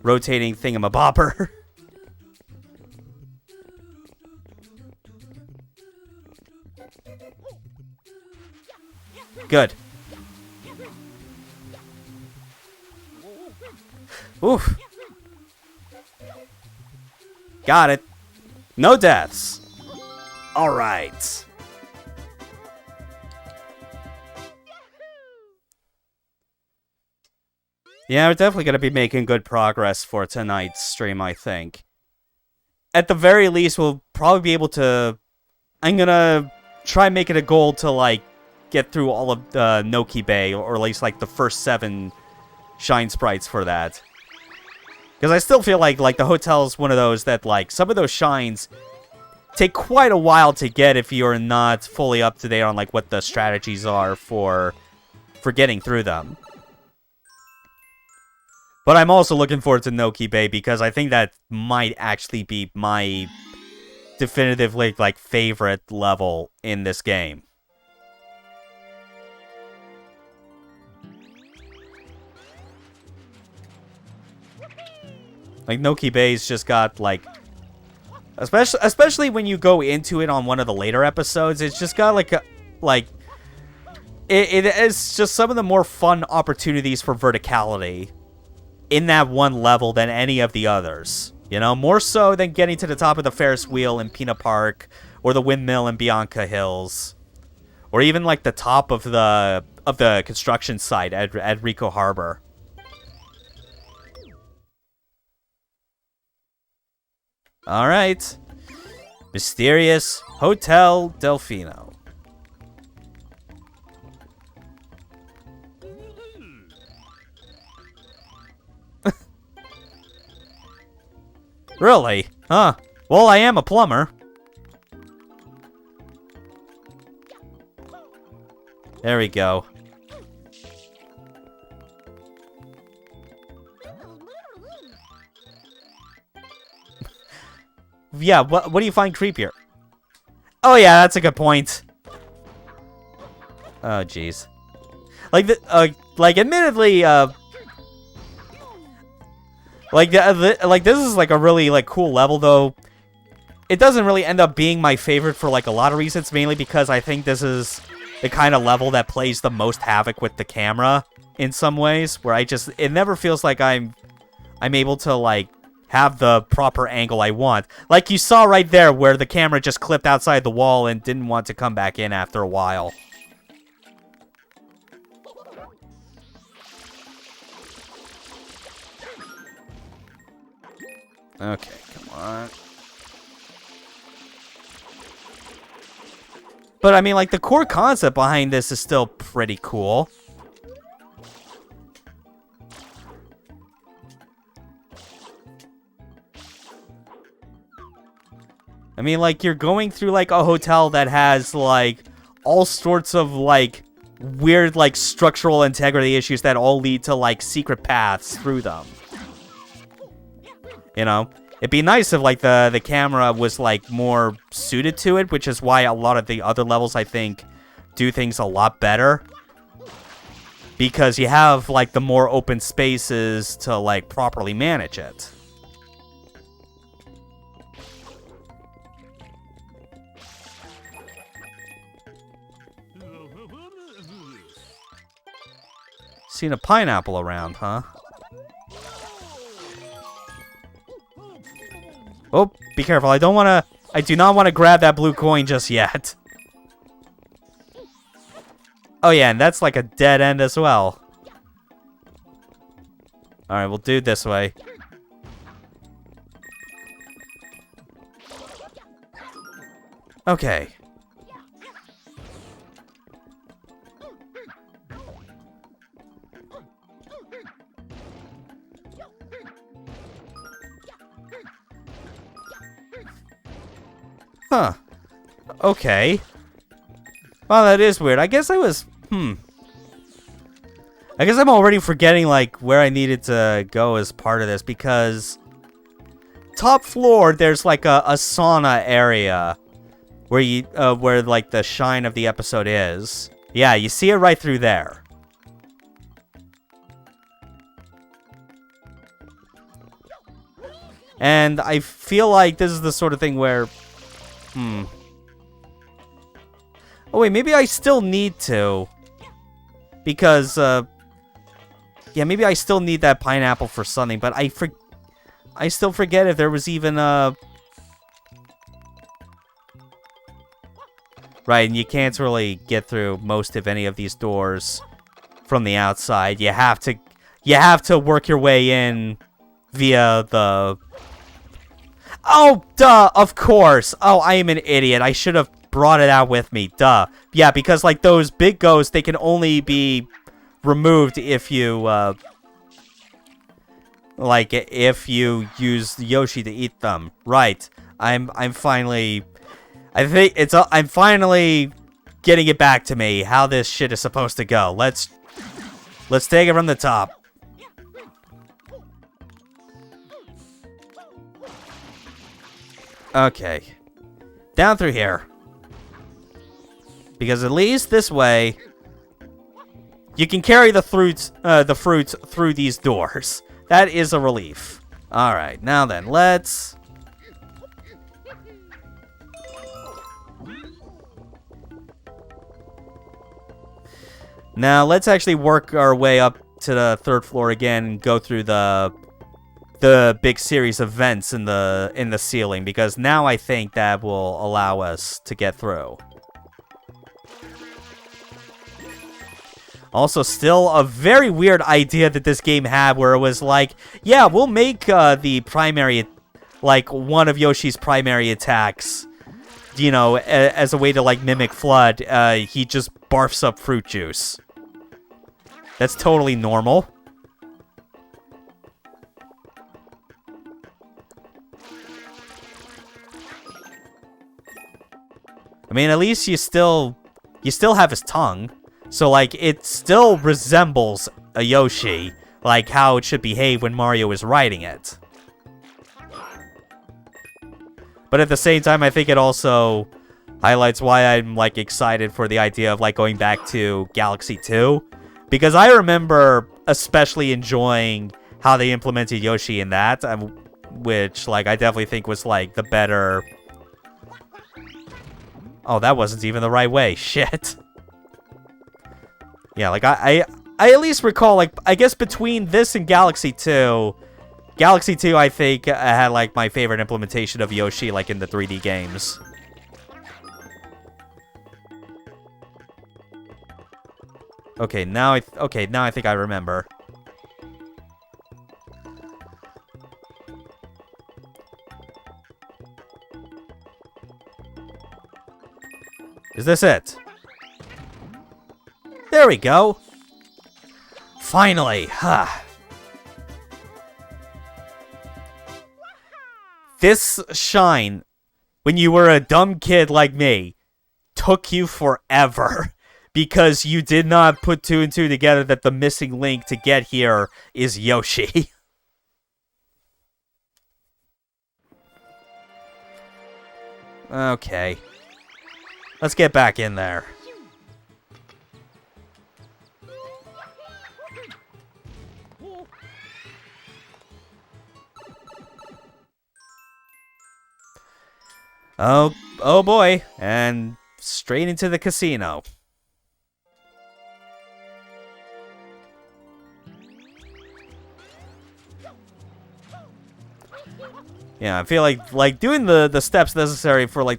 rotating thingamabobber. Good. Oof. Got it. No deaths. Alright. Yeah, we're definitely going to be making good progress for tonight's stream, I think. At the very least, we'll probably be able to... I'm going to try and make it a goal to, like, get through all of Noki Bay, or at least, like, the first 7 shine sprites for that. Because I still feel like the hotel's one of those that, like, some of those shines take quite a while to get if you're not fully up to date on, like, what the strategies are for getting through them. But I'm also looking forward to Noki Bay because I think that might actually be my definitively, like, favorite level in this game. Like, Noki Bay's just got, like... Especially when you go into it on one of the later episodes, it's just got, like, it is just some of the more fun opportunities for verticality in that one level than any of the others. You know, more so than getting to the top of the Ferris wheel in Pina Park, or the windmill in Bianca Hills, or even, like, the top of the construction site at Rico Harbor. Alright. Mysterious Hotel Delfino. Really? Huh. Well, I am a plumber. There we go. Yeah, what do you find creepier? Oh yeah, that's a good point. Oh jeez. Like admittedly, like this is like a really like cool level, though. It doesn't really end up being my favorite for like a lot of reasons, mainly because I think this is the kind of level that plays the most havoc with the camera in some ways, where it never feels like I'm able to like have the proper angle I want. Like you saw right there where the camera just clipped outside the wall and didn't want to come back in after a while. Okay, come on. But I mean, like, the core concept behind this is still pretty cool. I mean, like, you're going through, like, a hotel that has, like, all sorts of, like, weird, like, structural integrity issues that all lead to, like, secret paths through them. You know? It'd be nice if, like, the camera was, like, more suited to it, which is why a lot of the other levels, I think, do things a lot better. because you have, like, the more open spaces to, like, properly manage it. Seen a pineapple around, huh? Oh, be careful. I do not want to grab that blue coin just yet. Oh yeah, and that's like a dead end as well. Alright, we'll do it this way. Okay. Huh. Okay. Well, that is weird. I guess I was... I guess I'm already forgetting, like, where I needed to go as part of this, because... Top floor, there's, like, a sauna area where you, where, like, the shine of the episode is. Yeah, you see it right through there. And I feel like this is the sort of thing where... Oh, wait, maybe I still need to. Because, yeah, maybe I still need that pineapple for something, but I still forget if there was even a... Right, and you can't really get through most of any of these doors from the outside. You have to work your way in via the... Oh, duh, of course. Oh, I am an idiot. I should have brought it out with me. Duh. Yeah, because, like, those big ghosts, they can only be removed if you, like, if you use Yoshi to eat them. Right. I'm finally... I'm finally getting it back to me, how this shit is supposed to go. Let's take it from the top. Okay. Down through here. Because at least this way, you can carry the fruits through these doors. That is a relief. Alright, now then, let's... Now, let's actually work our way up to the third floor again and go through the big series of vents in the ceiling, because now I think that will allow us to get through. Also, still a very weird idea that this game had, where it was like, yeah, we'll make the primary, like, one of Yoshi's primary attacks, you know, as a way to, like, mimic Flood. He just barfs up fruit juice. That's totally normal. I mean, at least you still have his tongue. So, like, it still resembles a Yoshi, like how it should behave when Mario is riding it. But at the same time, I think it also highlights why I'm, like, excited for the idea of, like, going back to Galaxy 2. Because I remember especially enjoying how they implemented Yoshi in that, which, like, I definitely think was, like, the better... Oh, that wasn't even the right way. Shit. Yeah, like, I at least recall, like, I guess between this and Galaxy 2, I think, had, like, my favorite implementation of Yoshi, like, in the 3D games. Okay, now I think I remember. Is this it? There we go. Finally. This shine, when you were a dumb kid like me, took you forever. Because you did not put two and two together that the missing link to get here is Yoshi. Okay. Let's get back in there. Oh boy. And straight into the casino. Yeah, I feel like doing the steps necessary for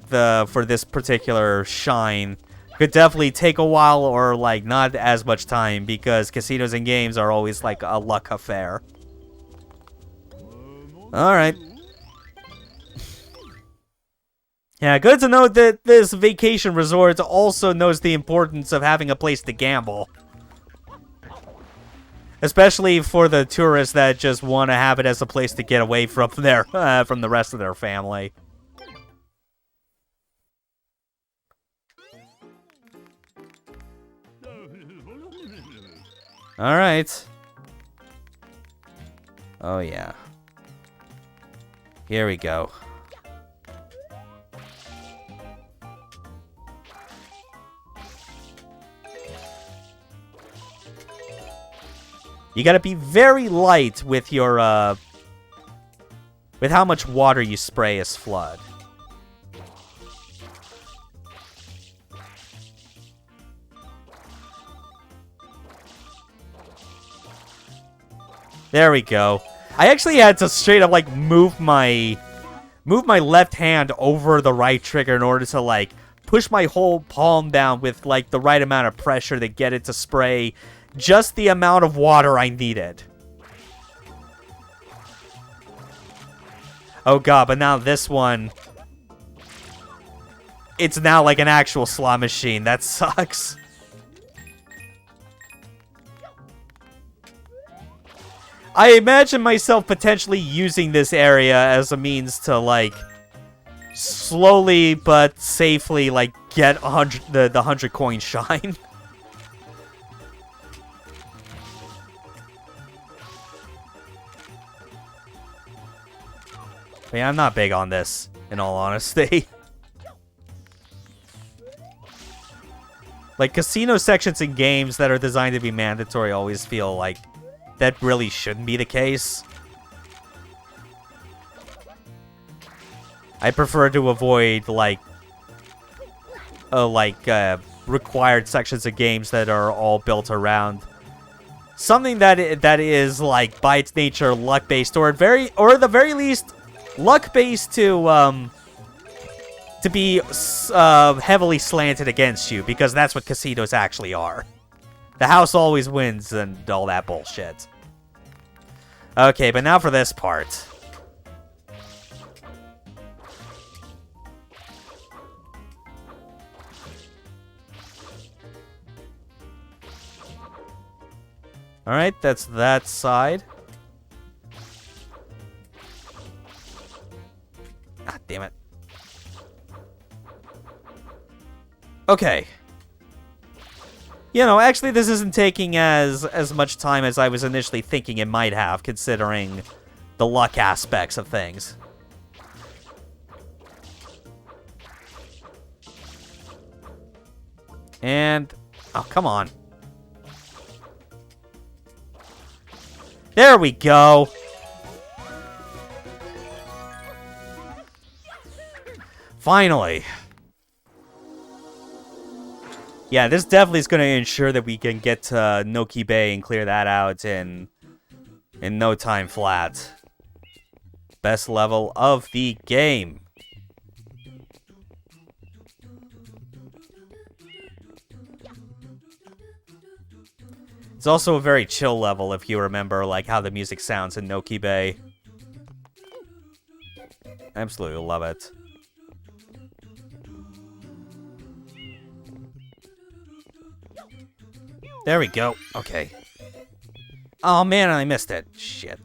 for this particular shine could definitely take a while or like not as much time because casinos and games are always like a luck affair. All right. Yeah, good to know that this vacation resort also knows the importance of having a place to gamble. Especially for the tourists that just want to have it as a place to get away from from the rest of their family. All right. Oh yeah. Here we go. You gotta be very light with your, with how much water you spray as flood. There we go. I actually had to straight up, like, move my left hand over the right trigger in order to, like, push my whole palm down with, like, the right amount of pressure to get it to spray just the amount of water I needed. Oh god, but now this one... It's now like an actual slot machine. That sucks. I imagine myself potentially using this area as a means to, like, slowly but safely, like, get the 100 coin shine. Yeah, I'm not big on this, in all honesty. Like, casino sections in games that are designed to be mandatory always feel like that really shouldn't be the case. I prefer to avoid, like required sections of games that are all built around something that is, like, by its nature, luck-based, or at the very least, luck-based to be heavily slanted against you, because that's what casinos actually are. The house always wins and all that bullshit. Okay, but now for this part. Alright, that's that side. Ah, damn it. Okay. You know, actually this isn't taking as much time as I was initially thinking it might have, considering the luck aspects of things. And... oh, come on. There we go. Finally. Yeah, this definitely is going to ensure that we can get to Noki Bay and clear that out in no time flat. Best level of the game. It's also a very chill level if you remember, like, how the music sounds in Noki Bay. Absolutely love it. There we go. Okay. Oh, man, I missed it. Shit.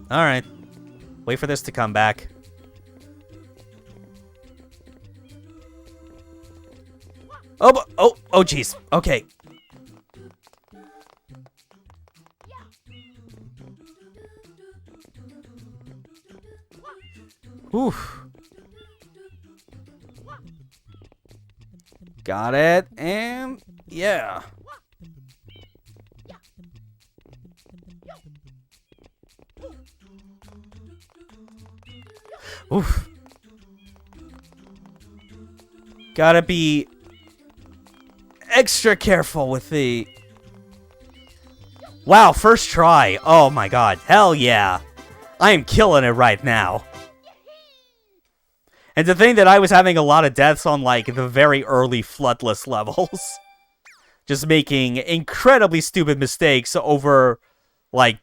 Alright. Wait for this to come back. Oh, jeez. Okay. Oof. Got it. And yeah. Oof. Gotta be extra careful with the... Wow, first try. Oh my god. Hell yeah. I am killing it right now. And to think that I was having a lot of deaths on, like, the very early Floodless levels. Just making incredibly stupid mistakes over, like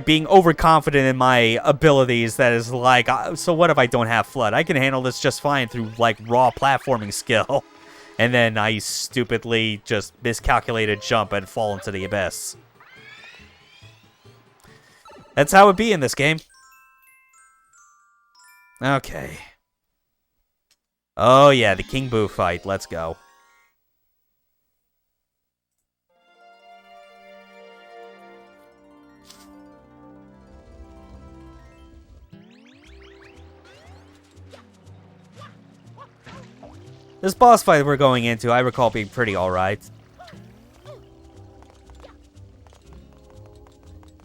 being overconfident in my abilities that is like, so what if I don't have Flood? I can handle this just fine through, like, raw platforming skill. And then I stupidly just miscalculated jump and fall into the abyss. That's how it be in this game. Okay. Oh yeah, the King Boo fight. Let's go. This boss fight we're going into, I recall being pretty alright.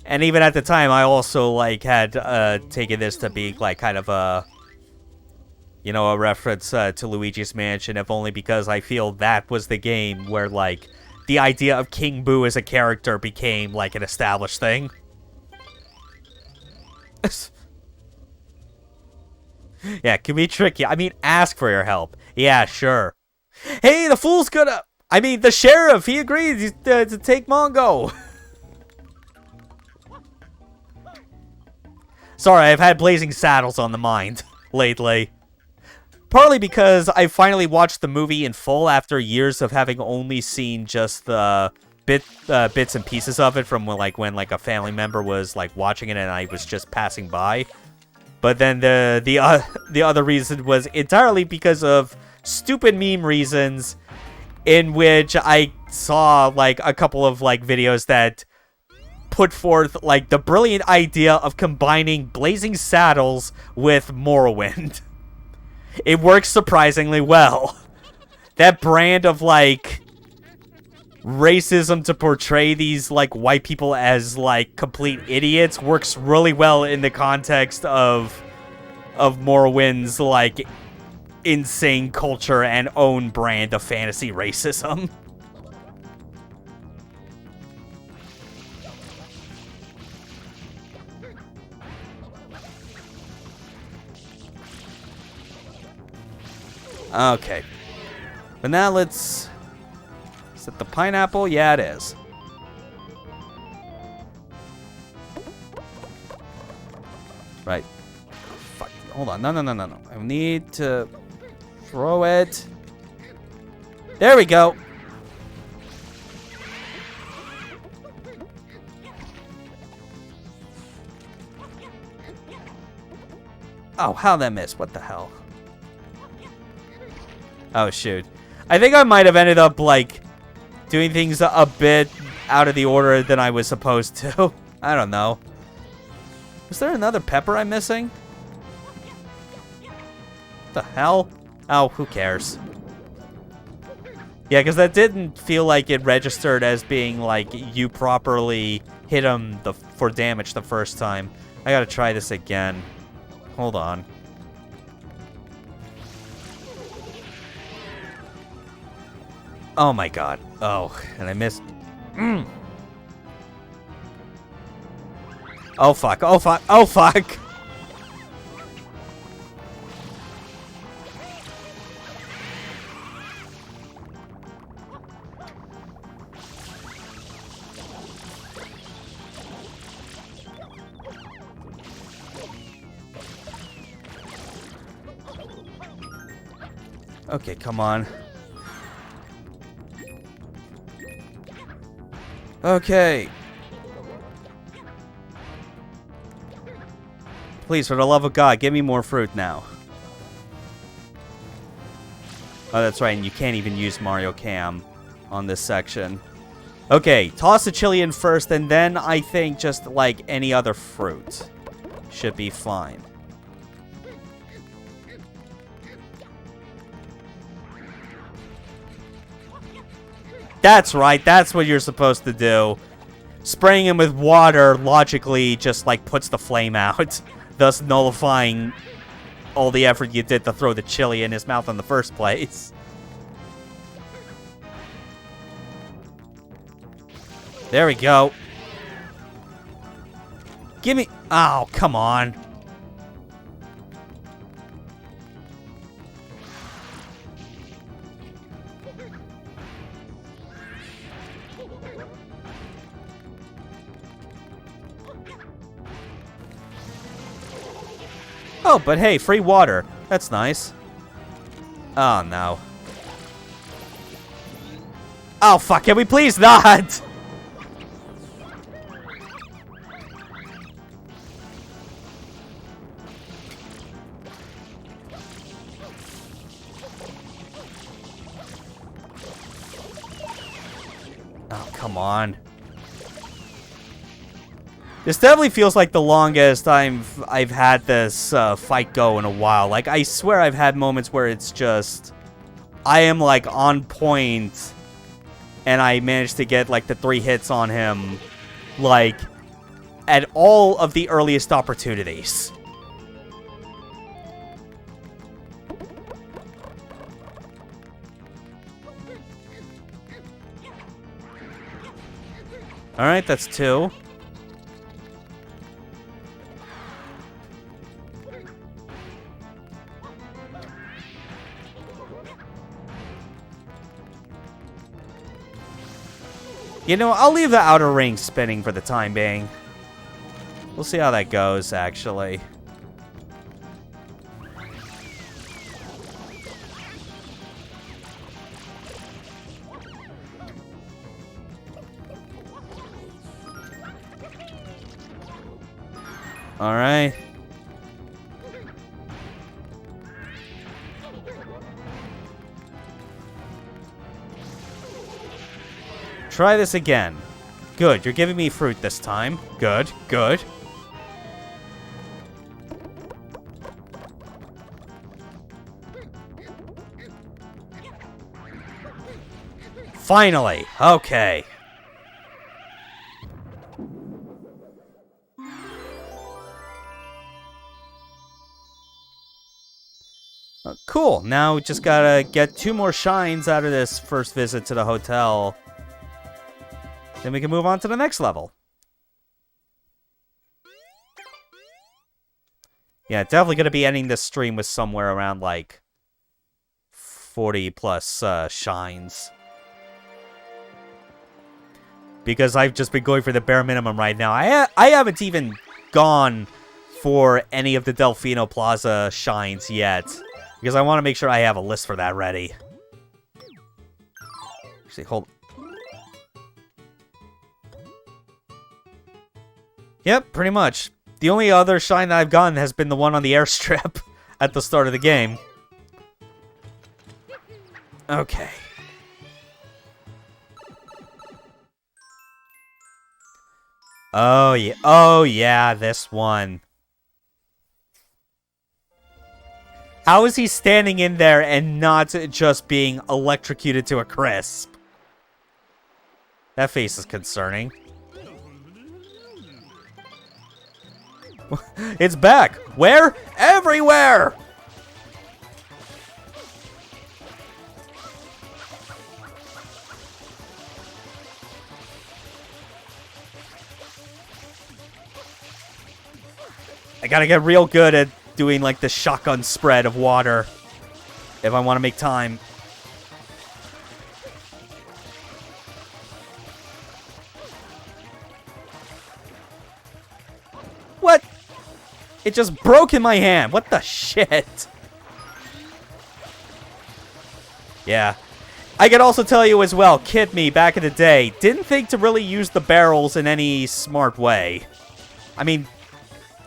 And even at the time, I also, like, had taken this to be, like, kind of a... You know, a reference to Luigi's Mansion, if only because I feel that was the game where, like, the idea of King Boo as a character became, like, an established thing. Yeah, it can be tricky. I mean, ask for your help. Yeah, sure. Hey, the fool's gonna... I mean, the sheriff, he agreed to take Mongo. Sorry, I've had Blazing Saddles on the mind lately. Partly because I finally watched the movie in full after years of having only seen just the bits and pieces of it from when a family member was like watching it and I was just passing by. But then the other reason was entirely because of stupid meme reasons, in which I saw like a couple of like videos that put forth like the brilliant idea of combining Blazing Saddles with Morrowind. It works surprisingly well. That brand of, like, racism to portray these, like, white people as, like, complete idiots works really well in the context of Morrowind's, like, insane culture and own brand of fantasy racism. Okay. But now let's... Is it the pineapple? Yeah, it is. Right. Fuck. Hold on. No. I need to throw it. There we go. Oh, how'd that miss? What the hell? Oh, shoot. I think I might have ended up, like, doing things a bit out of the order than I was supposed to. I don't know. Was there another pepper I'm missing? What the hell? Oh, who cares? Yeah, because that didn't feel like it registered as being, like, you properly hit him for damage the first time. I gotta try this again. Hold on. Oh my god. Oh, and I missed. Oh fuck. Oh fuck. Oh fuck. Okay, come on. Okay. Please, for the love of God, give me more fruit now. Oh, that's right, and you can't even use Mario Cam on this section. Okay, toss the chili in first, and then I think just like any other fruit should be fine. That's right, that's what you're supposed to do. Spraying him with water logically just, like, puts the flame out, thus nullifying all the effort you did to throw the chili in his mouth in the first place. There we go. Give me... Oh, come on. Oh, but hey, free water. That's nice. Oh, no. Oh, fuck. Can we please not? Oh, come on. This definitely feels like the longest I've had this fight go in a while. Like, I swear I've had moments where it's just... I am, like, on point, and I managed to get, like, the 3 hits on him, like, at all of the earliest opportunities. Alright, that's 2. You know, I'll leave the outer ring spinning for the time being. We'll see how that goes, actually. Alright. Try this again. Good, you're giving me fruit this time. Good, good. Finally! Okay. Cool, now we just gotta get 2 more shines out of this first visit to the hotel. Then we can move on to the next level. Yeah, definitely going to be ending this stream with somewhere around, like, 40 plus shines. Because I've just been going for the bare minimum right now. I haven't even gone for any of the Delfino Plaza shines yet. Because I want to make sure I have a list for that ready. Actually, hold... Yep, pretty much. The only other shine that I've gotten has been the one on the airstrip at the start of the game. Okay. Oh, yeah. Oh, yeah, this one. How is he standing in there and not just being electrocuted to a crisp? That face is concerning. It's back! Where? Everywhere! I gotta get real good at doing, like, the shotgun spread of water if I want to make time. What? It just broke in my hand. What the shit? Yeah. I can also tell you as well, Kid Me, back in the day, didn't think to really use the barrels in any smart way. I mean,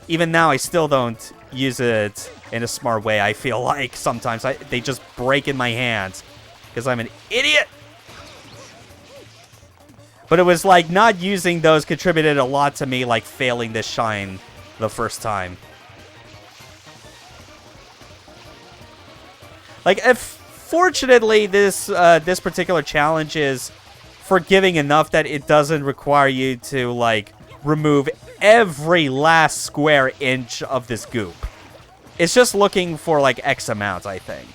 even now I still don't use it in a smart way, I feel like. Sometimes they just break in my hands because I'm an idiot. But it was like not using those contributed a lot to me, like failing this shine the first time. Like, fortunately, this particular challenge is forgiving enough that it doesn't require you to, like, remove every last square inch of this goop. It's just looking for, like, X amount, I think.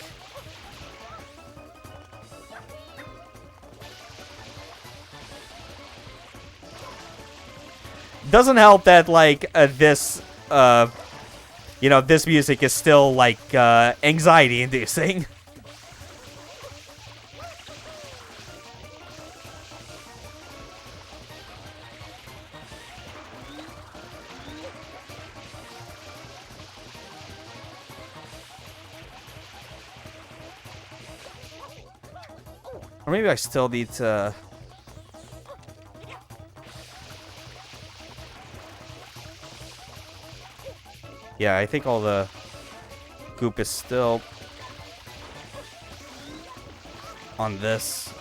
Doesn't help that, like, this music is still, like, anxiety-inducing. Or maybe I still need to... Yeah, I think all the goop is still on this.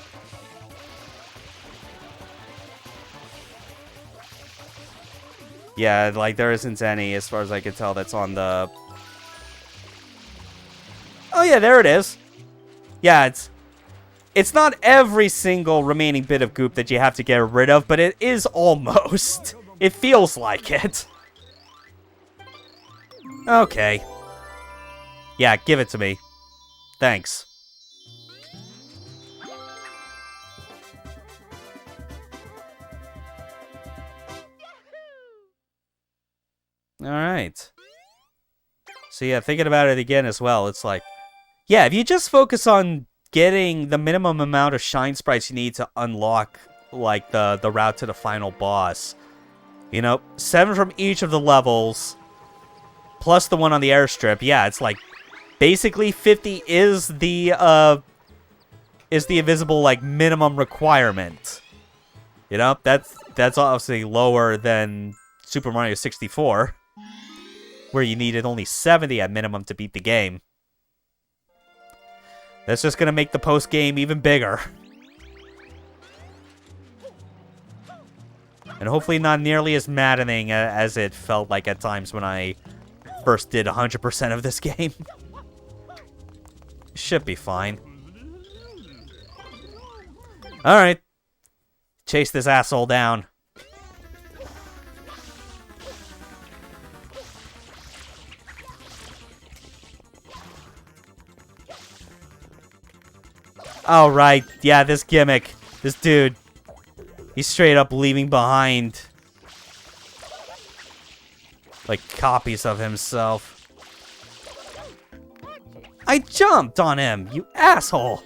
Yeah, like, there isn't any, as far as I can tell, that's on the... Oh, yeah, there it is. Yeah, it's not every single remaining bit of goop that you have to get rid of, but it is almost. It feels like it. Okay. Yeah, give it to me. Thanks. Alright. So yeah, thinking about it again as well, it's like... Yeah, if you just focus on getting the minimum amount of shine sprites you need to unlock, like, the route to the final boss. You know, 7 from each of the levels... plus the one on the airstrip. Yeah, it's like basically 50 is the invisible, like, minimum requirement. You know, that's obviously lower than Super Mario 64, where you needed only 70 at minimum to beat the game. That's just gonna make the post game even bigger. And hopefully not nearly as maddening as it felt like at times when I first did 100% of this game. Should be fine. Alright. Chase this asshole down. Alright, yeah, this gimmick. This dude. He's straight up leaving behind, like, copies of himself. I jumped on him, you asshole!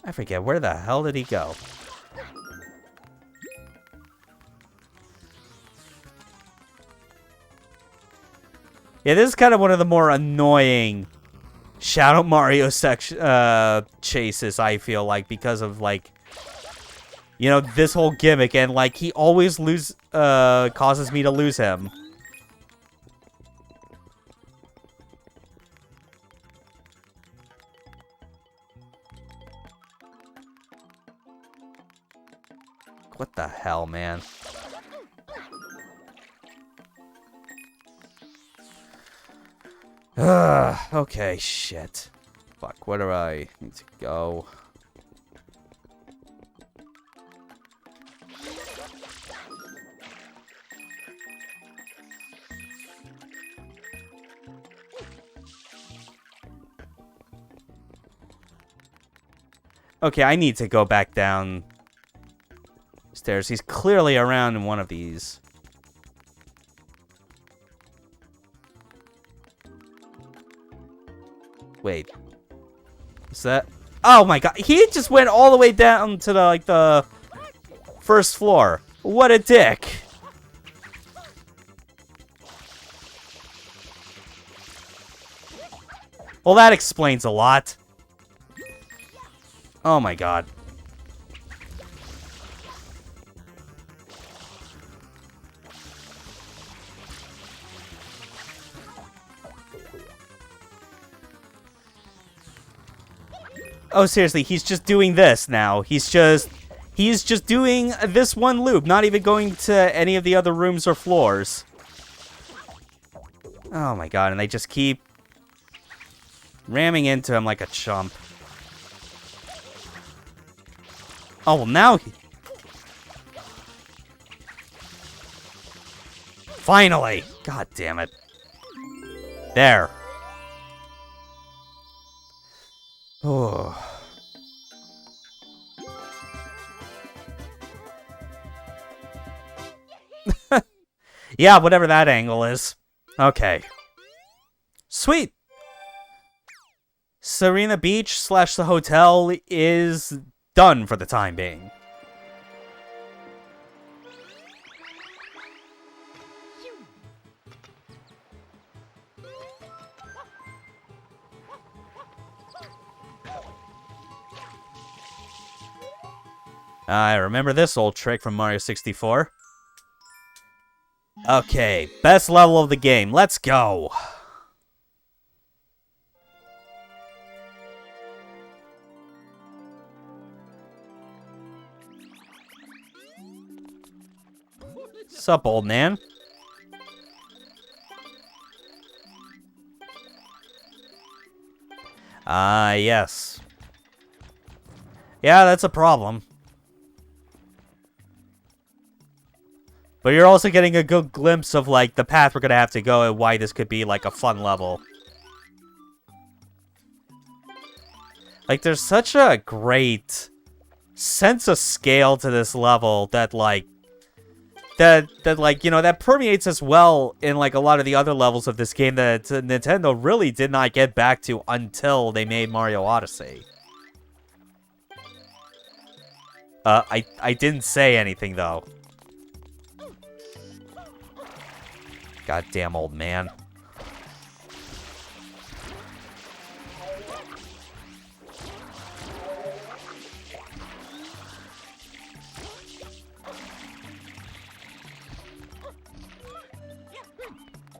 I forget, where the hell did he go? Yeah, this is kind of one of the more annoying Shadow Mario chases, I feel like, because of, like, you know, this whole gimmick, and, like, he always causes me to lose him. What the hell, man? Okay, shit. Fuck, where do I need to go? Okay, I need to go back down stairs. He's clearly around in one of these. Wait. Is that... Oh my god, he just went all the way down to the, like, the first floor. What a dick. Well, that explains a lot. Oh my god. Oh, seriously, he's just doing this now. He's just doing this one loop, not even going to any of the other rooms or floors. Oh my god, and they just keep ramming into him like a chump. Oh, well, now he... Finally! God damn it. There. Oh. Yeah, whatever that angle is. Okay. Sweet. Serena Beach / the hotel is done for the time being. I remember this old trick from Mario 64. Okay, best level of the game. Let's go. Sup, old man? Ah, yes. Yeah, that's a problem. But you're also getting a good glimpse of, like, the path we're gonna have to go and why this could be, like, a fun level. Like, there's such a great sense of scale to this level that, like, that permeates as well in, like, a lot of the other levels of this game that Nintendo really did not get back to until they made Mario Odyssey. I didn't say anything, though. Goddamn old man.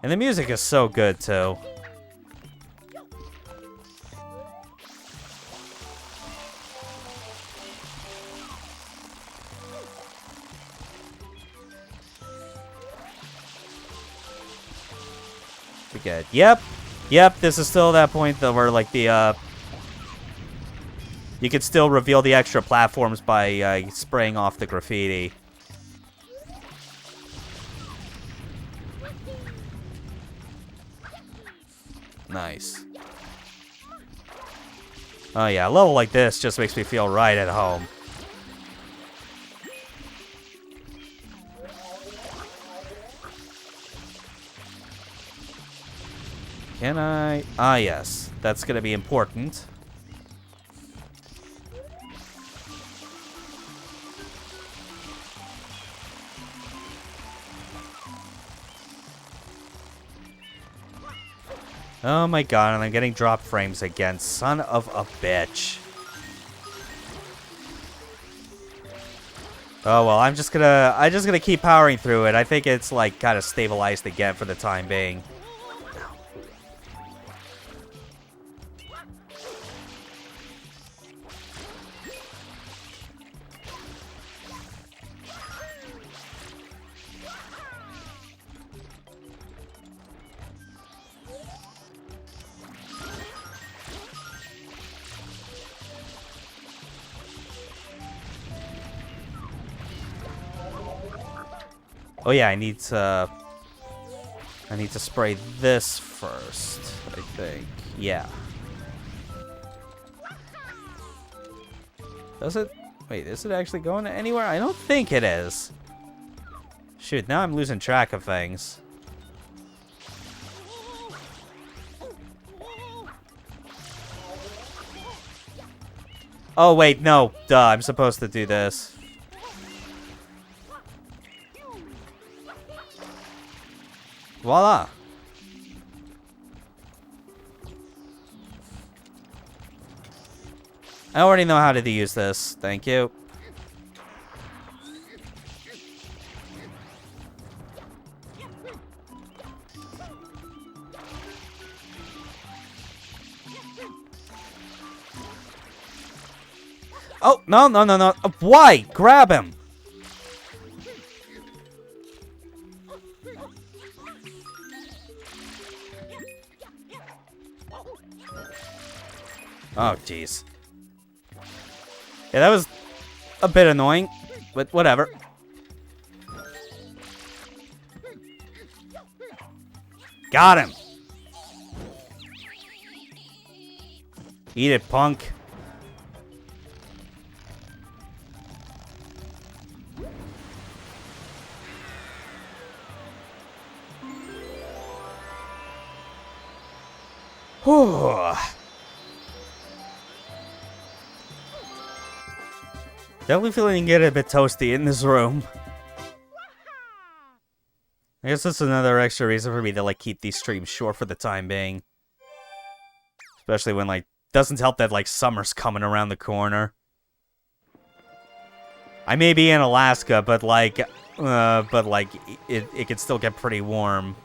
And the music is so good, too. Pretty good. Yep, this is still that point, though, where, like, the, you can still reveal the extra platforms by, spraying off the graffiti. Nice. Oh yeah, a level like this just makes me feel right at home. Can I? Ah yes, that's gonna be important. Oh my god, and I'm getting drop frames again. Son of a bitch. Oh well, I'm just gonna keep powering through it. I think it's like kind of stabilized again for the time being. Oh yeah, I need to spray this first, I think. Yeah. Does it? Wait, is it actually going anywhere? I don't think it is. Shoot, now I'm losing track of things. Oh wait, no. Duh, I'm supposed to do this. Voila. I already know how to use this. Thank you. Oh, no. Why? Grab him. Oh, jeez. Yeah, that was a bit annoying, but whatever. Got him. Eat it, punk. Whew. Definitely feeling get a bit toasty in this room. I guess that's another extra reason for me to, like, keep these streams short for the time being. Especially when, like, doesn't help that, like, summer's coming around the corner. I may be in Alaska, but, like, it can still get pretty warm.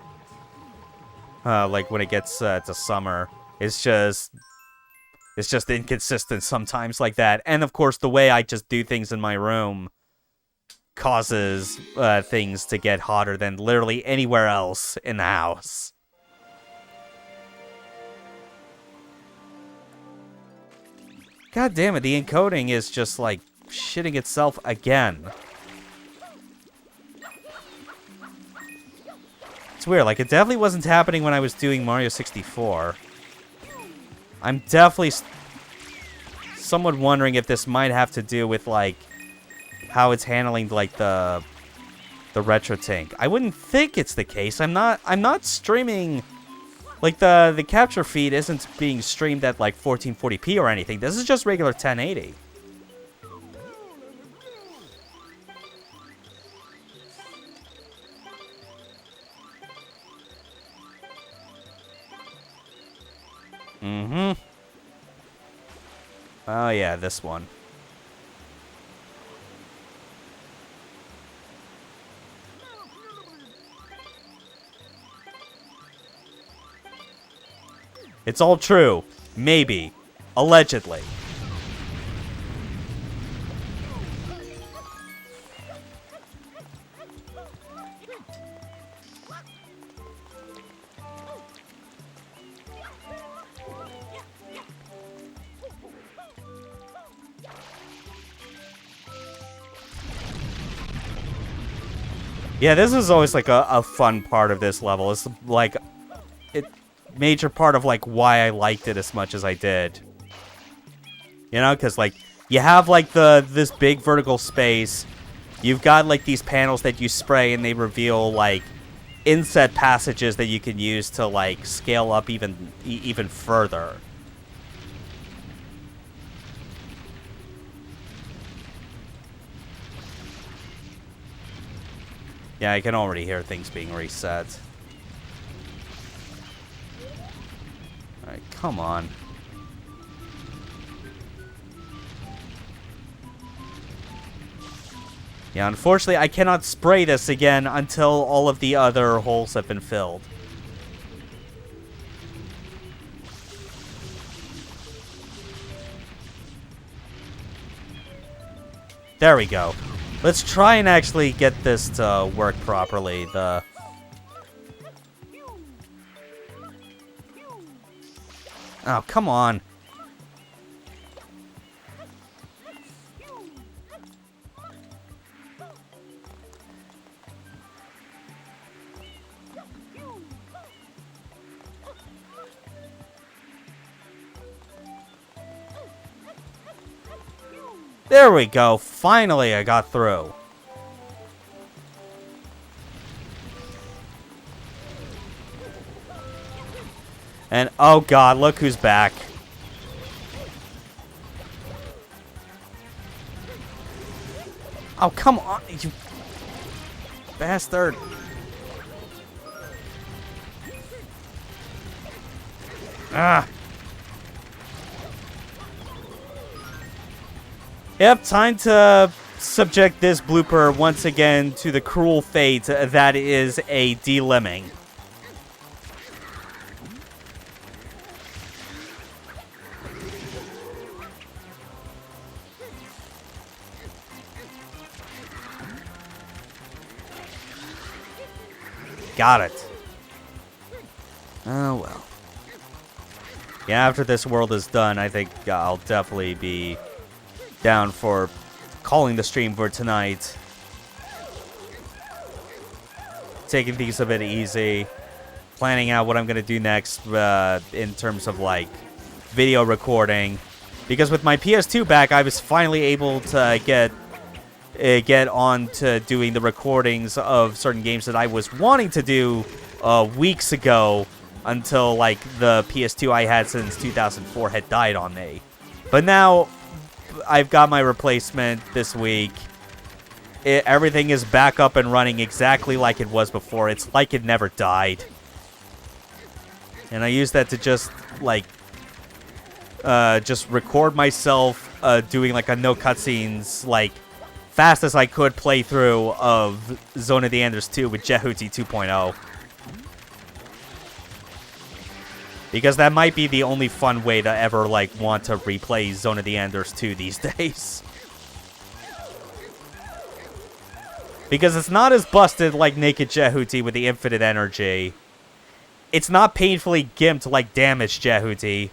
Like, when it gets to summer. It's just inconsistent sometimes like that. And, of course, the way I just do things in my room causes things to get hotter than literally anywhere else in the house. God damn it, the encoding is just, like, shitting itself again. It's weird, like, it definitely wasn't happening when I was doing Mario 64. I'm definitely somewhat wondering if this might have to do with, like, how it's handling, like, the retro tank. I wouldn't think it's the case. I'm not streaming, like, the capture feed isn't being streamed at, like, 1440p or anything. This is just regular 1080. Mm-hmm. Oh, yeah, this one. It's all true. Maybe. Allegedly. Yeah, this is always, like, a fun part of this level. It's, like, major part of, like, why I liked it as much as I did. You know, because, like, you have, like, this big vertical space. You've got, like, these panels that you spray, and they reveal, like, inset passages that you can use to, like, scale up even further. Yeah, I can already hear things being reset. Alright, come on. Yeah, unfortunately, I cannot spray this again until all of the other holes have been filled. There we go. Let's try and actually get this to work properly. Oh, come on. There we go. Finally, I got through. And, oh god, look who's back. Oh, come on, you bastard. Ah. Yep, time to subject this blooper once again to the cruel fate that is a de-limbing. Got it. Oh, well. Yeah, after this world is done, I think I'll definitely be down for calling the stream for tonight. Taking things a bit easy. planning out what I'm going to do next in terms of, like, video recording. Because with my PS2 back, I was finally able to get on to doing the recordings of certain games that I was wanting to do weeks ago until, like, the PS2 I had since 2004 had died on me. But now, I've got my replacement this week. Everything is back up and running exactly like it was before. It's like it never died. And I use that to just, like, just record myself doing, like, a no cutscenes, like, fast as I could playthrough of Zone of the Enders 2 with Jehuti 2.0. Because that might be the only fun way to ever, like, want to replay Zone of the Enders 2 these days. Because it's not as busted like Naked Jehuti with the infinite energy. It's not painfully gimped like Damaged Jehuti.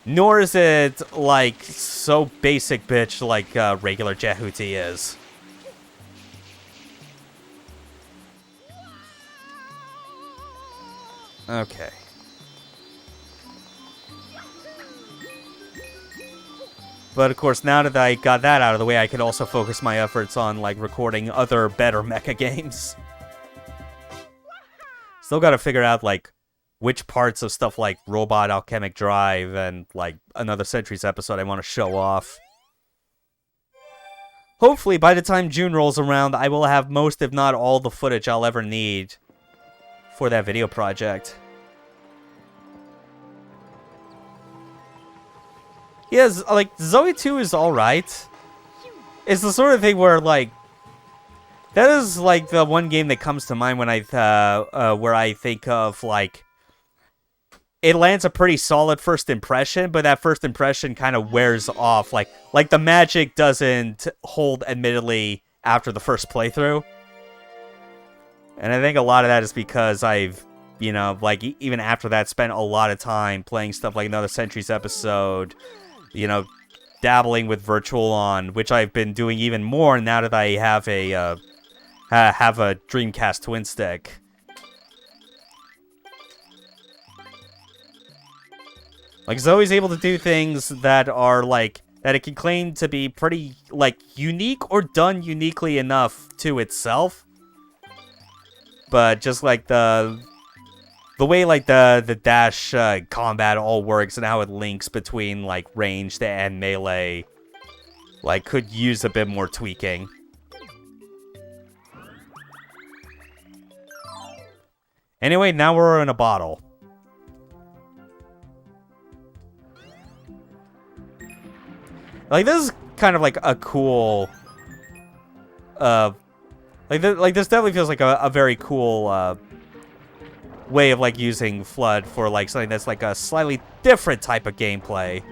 Nor is it, like, so basic bitch like regular Jehuti is. Okay. But, of course, now that I got that out of the way, I can also focus my efforts on, like, recording other better mecha games. Still gotta figure out, like, which parts of stuff like Robot Alchemic Drive and, like, another Centuries episode I want to show off. Hopefully, by the time June rolls around, I will have most, if not all, the footage I'll ever need for that video project. Yes, like, Zoe 2 is alright. It's the sort of thing where, like, that is, like, the one game that comes to mind when where I think of, like, it lands a pretty solid first impression, but that first impression kind of wears off. Like, the magic doesn't hold, admittedly, after the first playthrough. And I think a lot of that is because I've, you know, like, even after that, spent a lot of time playing stuff like another Centuries episode, you know, dabbling with Virtual On, which I've been doing even more now that I have a Dreamcast Twin Stick. Like, Zoe's able to do things that are, like, that it can claim to be pretty, like, unique or done uniquely enough to itself. But just, like, the way, like, the dash combat all works and how it links between, like, ranged and melee, like, could use a bit more tweaking. Anyway, now we're in a bottle. Like, this is kind of like a cool, like this definitely feels like a very cool, way of, like, using Flood for, like, something that's, like, a slightly different type of gameplay.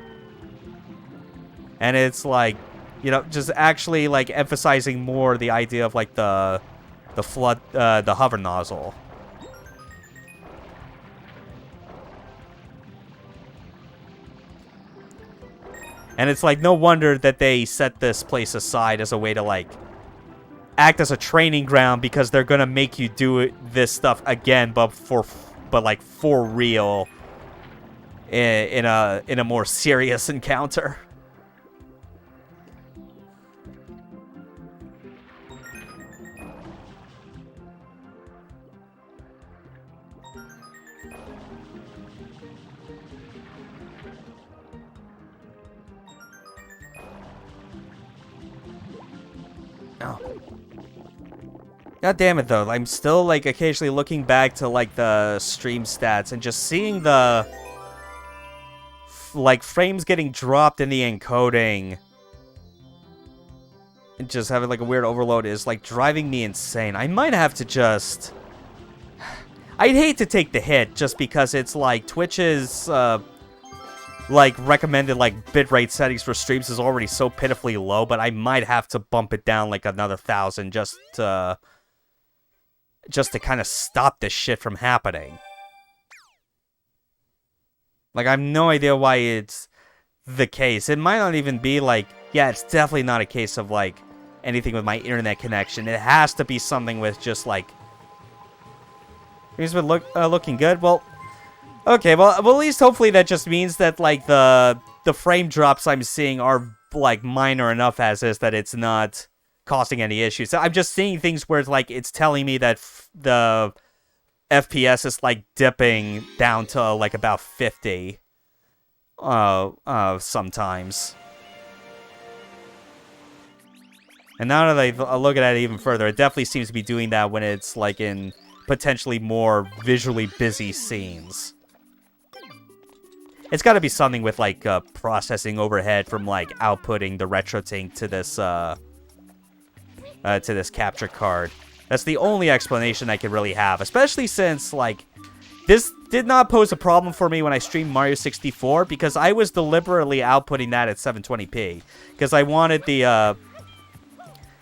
And it's, like, you know, just actually, like, emphasizing more the idea of, like, the Flood, the hover nozzle. And it's, like, no wonder that they set this place aside as a way to, like, act as a training ground, because they're gonna make you do this stuff again, but like, for real, in a more serious encounter. Oh. God damn it, though. I'm still, like, occasionally looking back to, like, the stream stats and just seeing the, like, frames getting dropped in the encoding and just having, like, a weird overload is, like, driving me insane. I might have to just... I'd hate to take the hit just because it's, like, Twitch's, like, recommended, like, bitrate settings for streams is already so pitifully low, but I might have to bump it down, like, another 1,000 just to kind of stop this shit from happening. Like, I have no idea why it's the case. It might not even be, like, yeah, it's definitely not a case of, like, anything with my internet connection. It has to be something with just, like, Things been looking good. Well, okay. Well, at least hopefully that just means that like the frame drops I'm seeing are like minor enough as is that it's not causing any issues. So I'm just seeing things where it's like it's telling me that the FPS is like dipping down to like about 50 sometimes. And now that I look at it even further, it definitely seems to be doing that when it's like in potentially more visually busy scenes. It's got to be something with like processing overhead from like outputting the RetroTink to this capture card. That's the only explanation I could really have, especially since like this did not pose a problem for me when I streamed Mario 64 because I was deliberately outputting that at 720p because I wanted the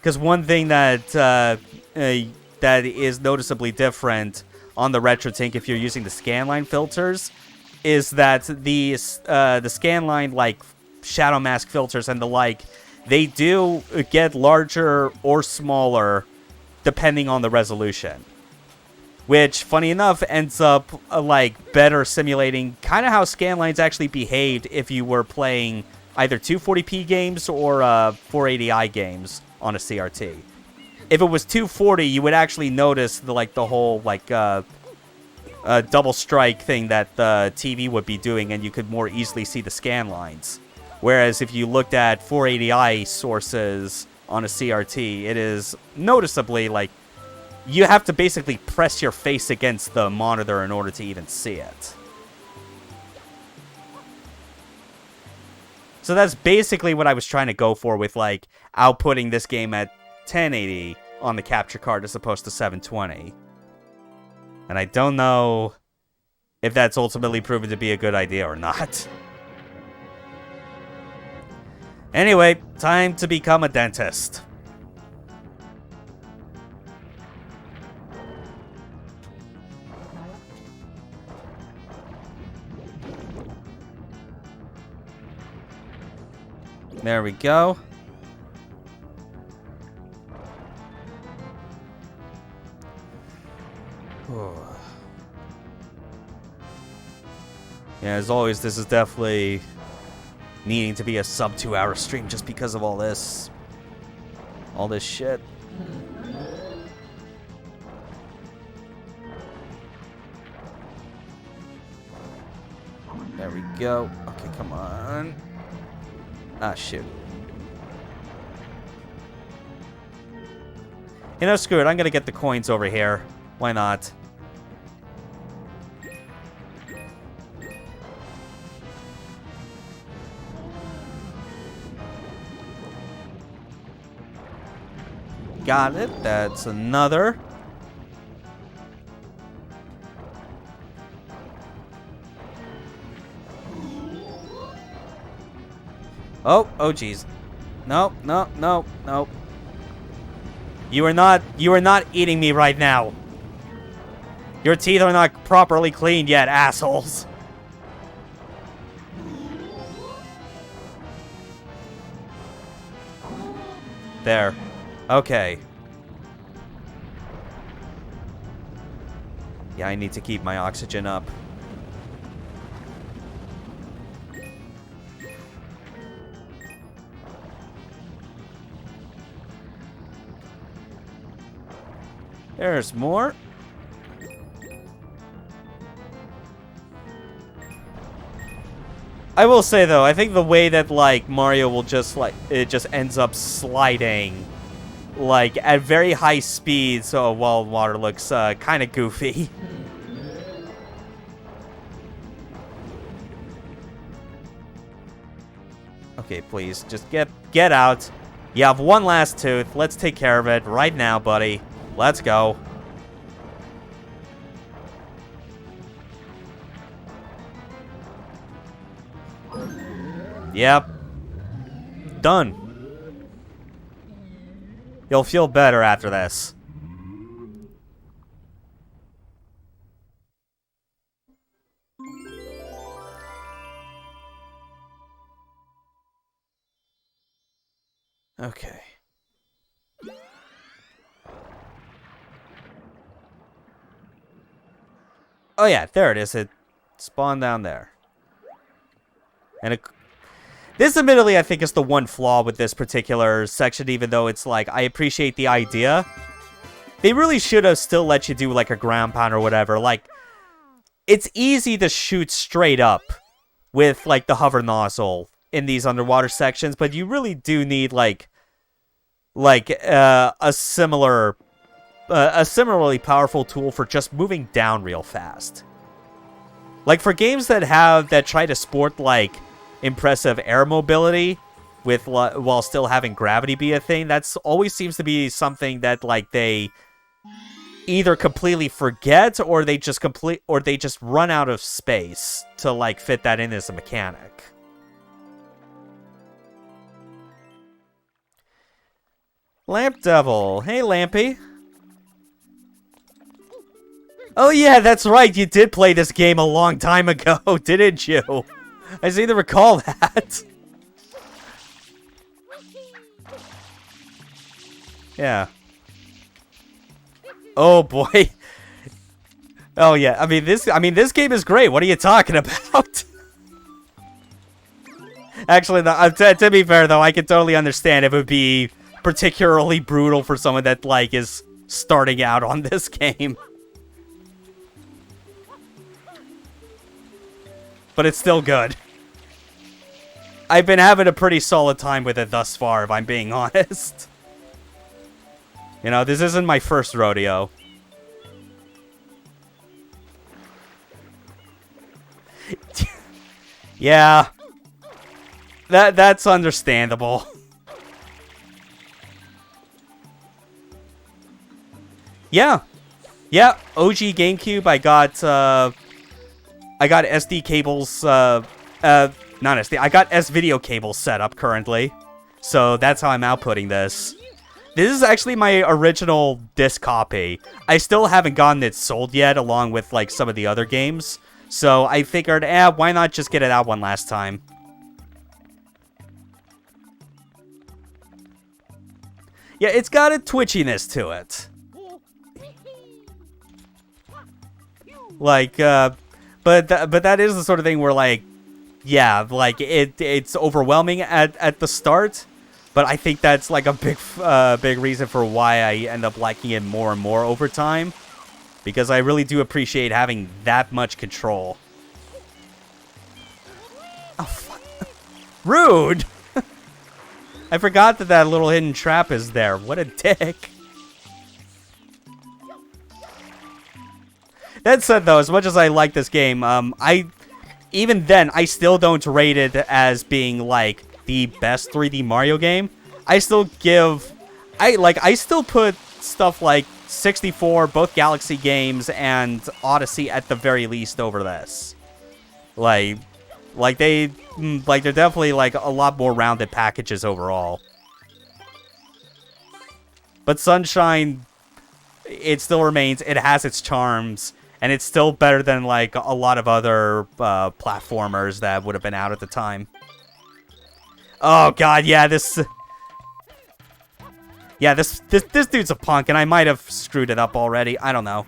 because one thing that that is noticeably different on the RetroTink if you're using the scanline filters is that the scanline like shadow mask filters and the like, they do get larger or smaller depending on the resolution. Which, funny enough, ends up like better simulating kind of how scanlines actually behaved if you were playing either 240p games or 480i games on a CRT. If it was 240, you would actually notice the whole like double strike thing that the TV would be doing, and you could more easily see the scan lines. Whereas if you looked at 480i sources on a CRT, it is noticeably like you have to basically press your face against the monitor in order to even see it. So that's basically what I was trying to go for with like outputting this game at 1080 on the capture card as opposed to 720. And I don't know if that's ultimately proven to be a good idea or not. Anyway, time to become a dentist. There we go. Yeah, as always, this is definitely needing to be a sub 2-hour stream just because of all this shit. There we go. Okay, come on. Ah, shoot. You know, screw it. I'm gonna get the coins over here. Why not? Got it. That's another. Oh geez. No. You are not eating me right now. Your teeth are not properly cleaned yet, assholes. There. Okay. Yeah, I need to keep my oxygen up. There's more. I will say though, I think the way that like Mario will just like it just ends up sliding like at very high speed, so while water looks kind of goofy. Okay, please just get out. You have one last tooth. Let's take care of it right now, buddy. Let's go. Yep. Done. You'll feel better after this. Okay. Oh yeah, there it is. It spawned down there. And this, admittedly, I think is the one flaw with this particular section, even though it's like, I appreciate the idea. They really should have still let you do like a ground pound or whatever. Like, it's easy to shoot straight up with like the hover nozzle in these underwater sections, but you really do need like a similarly powerful tool for just moving down real fast. Like for games that try to sport like impressive air mobility with while still having gravity be a thing, that's always seems to be something that like they either completely forget or they just run out of space to like fit that in as a mechanic. Lamp Devil. Hey, Lampy. Oh yeah, that's right. You did play this game a long time ago, didn't you? I seem to recall that. Yeah. Oh boy. Oh yeah. I mean this game is great. What are you talking about? Actually, to be fair though, I can totally understand if it would be particularly brutal for someone that like is starting out on this game. But it's still good. I've been having a pretty solid time with it thus far, if I'm being honest. You know, this isn't my first rodeo. Yeah. That's understandable. Yeah. Yeah, OG GameCube, I got SD cables, not SD, I got S-video cables set up currently. So that's how I'm outputting this. This is actually my original disc copy. I still haven't gotten it sold yet, along with, like, some of the other games. So I figured, why not just get it out one last time? Yeah, it's got a twitchiness to it. Like, but that is the sort of thing where, like, yeah, like, it's overwhelming at the start. But I think that's, like, a big reason for why I end up liking it more and more over time. Because I really do appreciate having that much control. Oh, fuck. Rude! I forgot that little hidden trap is there. What a dick. That said, though, as much as I like this game, even then, I still don't rate it as being, like, the best 3D Mario game. I still put stuff like 64, both Galaxy games, and Odyssey at the very least over this. They're definitely, like, a lot more rounded packages overall. But Sunshine, it still remains, it has its charms, and it's still better than, like, a lot of other platformers that would have been out at the time. Oh god, yeah, this dude's a punk, and I might have screwed it up already. I don't know.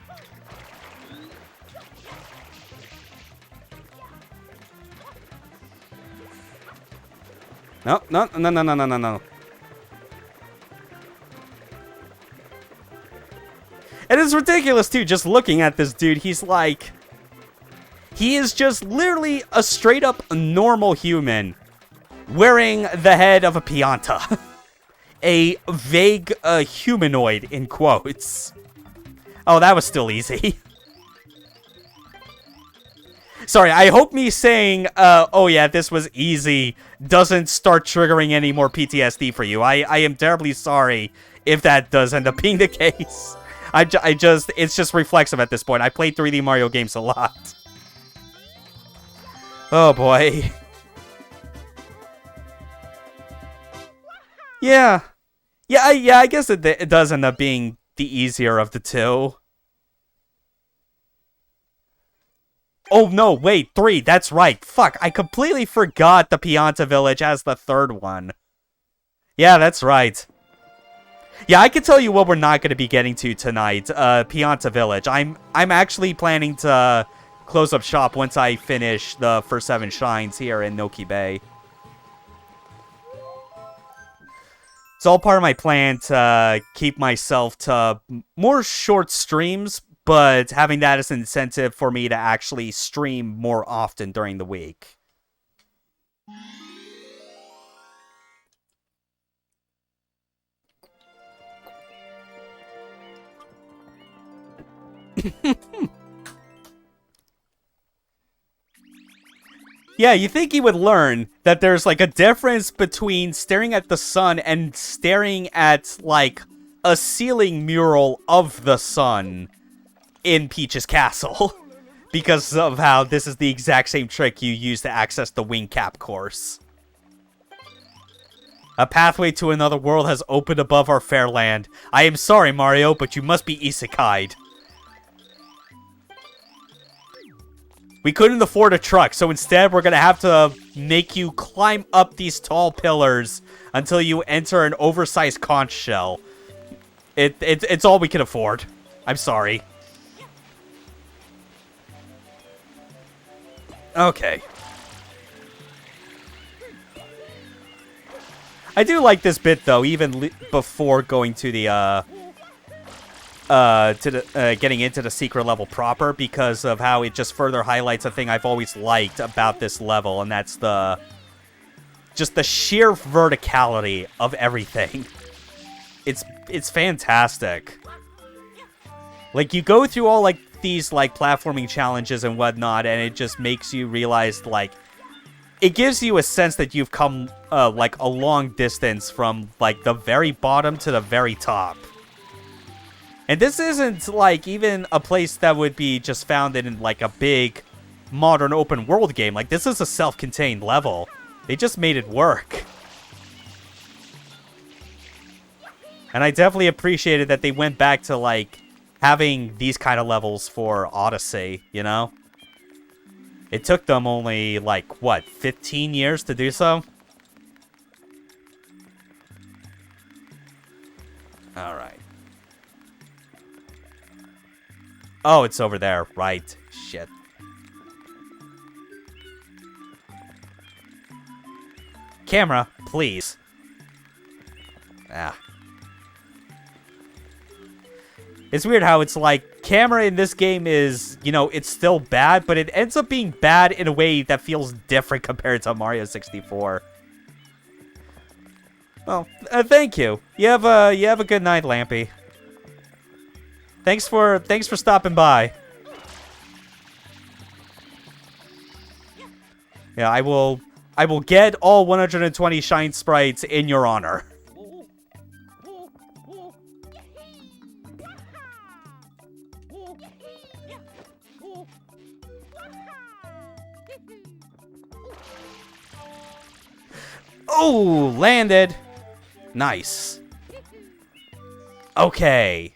No. And it's ridiculous, too, just looking at this dude. He's like... He is just literally a straight-up normal human wearing the head of a Pianta. A vague humanoid, in quotes. Oh, that was still easy. Sorry, I hope me saying, oh yeah, this was easy, doesn't start triggering any more PTSD for you. I am terribly sorry if that does end up being the case. It's just reflexive at this point. I played 3D Mario games a lot. Oh boy. Yeah. I guess it does end up being the easier of the two. Oh, no, wait, 3, that's right. Fuck, I completely forgot the Pianta Village as the third one. Yeah, that's right. Yeah, I can tell you what we're not going to be getting to tonight, Pianta Village. I'm actually planning to close up shop once I finish the first 7 shines here in Noki Bay. It's all part of my plan to keep myself to more short streams, but having that as an incentive for me to actually stream more often during the week. Yeah, you think he would learn that there's, like, a difference between staring at the sun and staring at, like, a ceiling mural of the sun in Peach's castle. Because of how this is the exact same trick you use to access the wing cap course. A pathway to another world has opened above our fair land. I am sorry, Mario, but you must be isekai'd. We couldn't afford a truck, so instead we're gonna have to make you climb up these tall pillars until you enter an oversized conch shell. It's all we can afford. I'm sorry. Okay. I do like this bit though, even before going to the getting into the secret level proper, because of how it just further highlights a thing I've always liked about this level, and that's just the sheer verticality of everything. It's fantastic. Like, you go through all, like, these, like, platforming challenges and whatnot, and it just makes you realize, like, it gives you a sense that you've come, like, a long distance from, like, the very bottom to the very top. And this isn't, like, even a place that would be just found in, like, a big modern open world game. Like, this is a self-contained level. They just made it work. And I definitely appreciated that they went back to, like, having these kind of levels for Odyssey, you know? It took them only, like, what, 15 years to do so? Alright. Oh, it's over there. Right. Shit. Camera, please. Ah. It's weird how it's like, camera in this game is, you know, it's still bad, but it ends up being bad in a way that feels different compared to Mario 64. Well, thank you. You have a good night, Lampy. Thanks for stopping by. Yeah, I will get all 120 shine sprites in your honor. Oh, landed. Nice. Okay.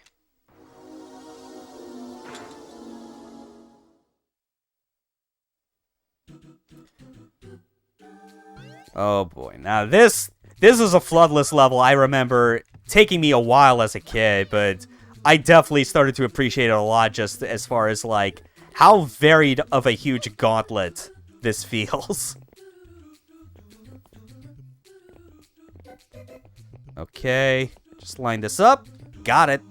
Oh boy. Now this is a floodless level. I remember taking me a while as a kid, but I definitely started to appreciate it a lot, just as far as, like, how varied of a huge gauntlet this feels. Okay, just line this up. Got it.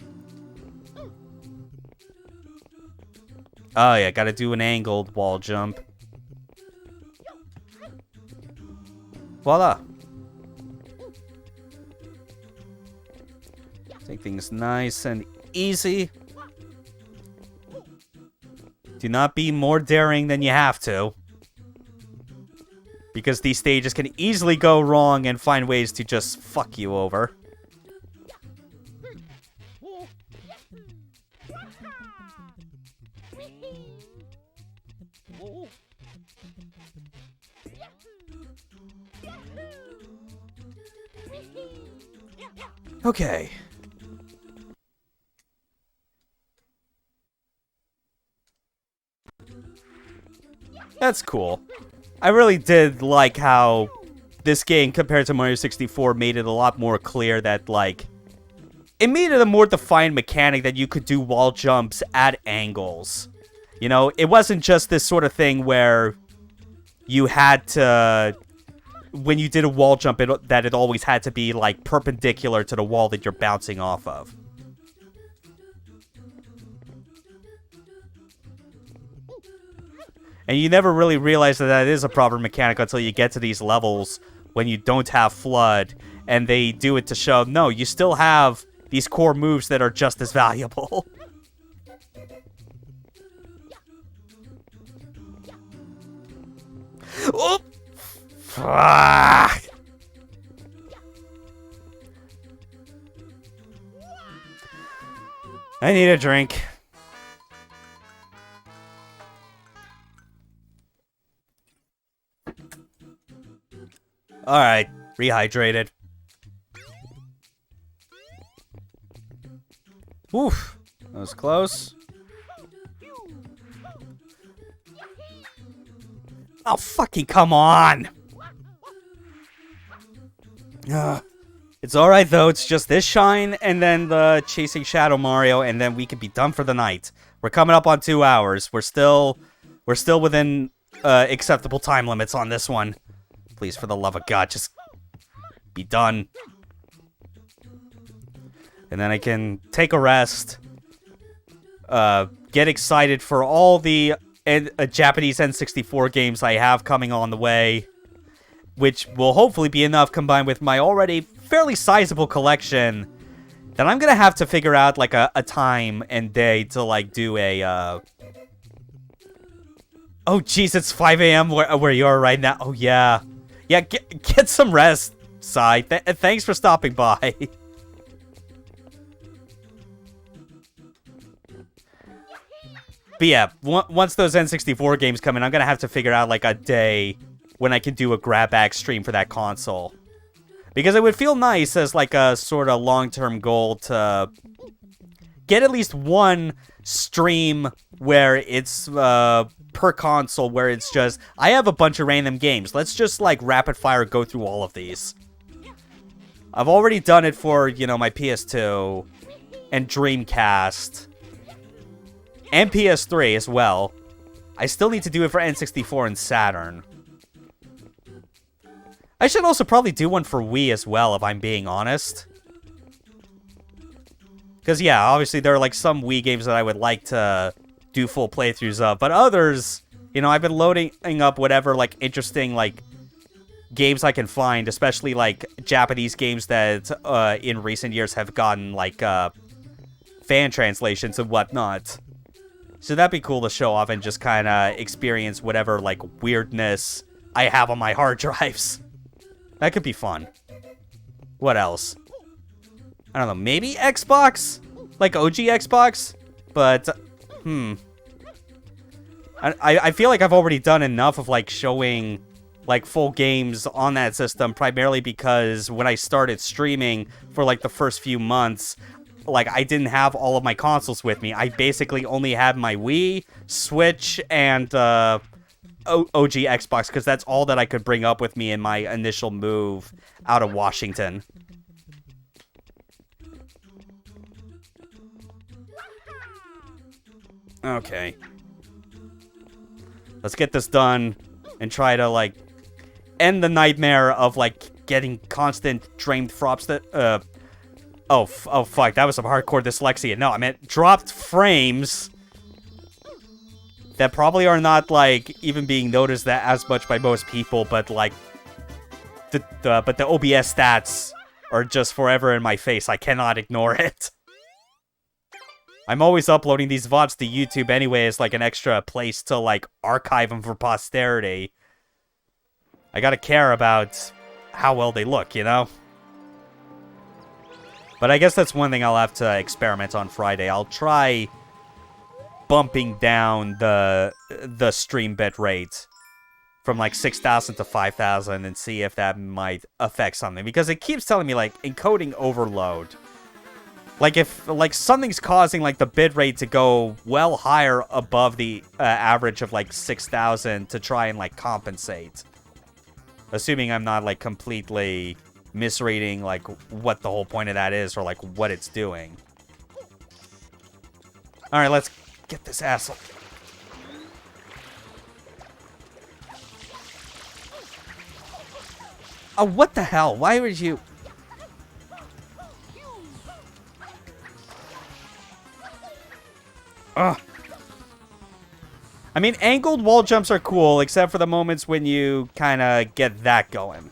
Oh yeah, gotta do an angled wall jump. Voila. Take things nice and easy. Do not be more daring than you have to. Because these stages can easily go wrong and find ways to just fuck you over. Okay. That's cool. I really did like how this game, compared to Mario 64, made it a lot more clear that, like, it made it a more defined mechanic that you could do wall jumps at angles. You know, it wasn't just this sort of thing where you had to, when you did a wall jump, that it always had to be, like, perpendicular to the wall that you're bouncing off of. And you never really realize that that is a proper mechanic until you get to these levels when you don't have Flood, and they do it to show, no, you still have these core moves that are just as valuable. Oh! Fuck! I need a drink. Alright, rehydrated. Oof, that was close. Oh, fucking come on! It's alright, though. It's just this shine, and then the Chasing Shadow Mario, and then we could be done for the night. We're coming up on 2 hours. We're still within acceptable time limits on this one. Please, for the love of God, just be done. And then I can take a rest, get excited for all the Japanese N64 games I have coming on the way, which will hopefully be enough combined with my already fairly sizable collection that I'm going to have to figure out, like, a time and day to, like, do a, Oh, jeez, it's 5 a.m. where you are right now. Oh, yeah. Yeah, get some rest, Sai. Thanks for stopping by. But yeah, once those N64 games come in, I'm going to have to figure out, like, a day when I can do a grab bag stream for that console. Because it would feel nice as, like, a sort of long-term goal to get at least one stream where it's, per console, where it's just, I have a bunch of random games. Let's just, like, rapid-fire go through all of these. I've already done it for, you know, my PS2 and Dreamcast. And PS3 as well. I still need to do it for N64 and Saturn. I should also probably do one for Wii as well, if I'm being honest. Because, yeah, obviously there are, like, some Wii games that I would like to do full playthroughs of. But others, you know, I've been loading up whatever, like, interesting, like, games I can find. Especially, like, Japanese games that, in recent years have gotten, like, fan translations and whatnot. So that'd be cool to show off and just kind of experience whatever, like, weirdness I have on my hard drives. That could be fun. What else? I don't know, maybe Xbox? Like OG Xbox? But, I feel like I've already done enough of, like, showing, like, full games on that system, primarily because when I started streaming for, like, the first few months, like, I didn't have all of my consoles with me. I basically only had my Wii, Switch, and, OG Xbox, because that's all that I could bring up with me in my initial move out of Washington. Okay. Let's get this done and try to, like, end the nightmare of, like, getting constant drained frops that, Oh, fuck, that was some hardcore dyslexia. No, I meant dropped frames that probably are not, like, even being noticed that as much by most people, but, like, but the OBS stats are just forever in my face. I cannot ignore it. I'm always uploading these VODs to YouTube anyway as, like, an extra place to, like, archive them for posterity. I gotta care about how well they look, you know? But I guess that's one thing I'll have to experiment on Friday. I'll try bumping down the stream bit rate from, like, 6,000 to 5,000 and see if that might affect something. Because it keeps telling me, like, encoding overload. Like, if, like, something's causing, like, the bit rate to go well higher above the average of, like, 6,000 to try and, like, compensate. Assuming I'm not, like, completely misreading, like, what the whole point of that is, or, like, what it's doing. Alright, let's get this asshole. Oh, what the hell? Why would you... Ugh. I mean, angled wall jumps are cool, except for the moments when you kind of get that going.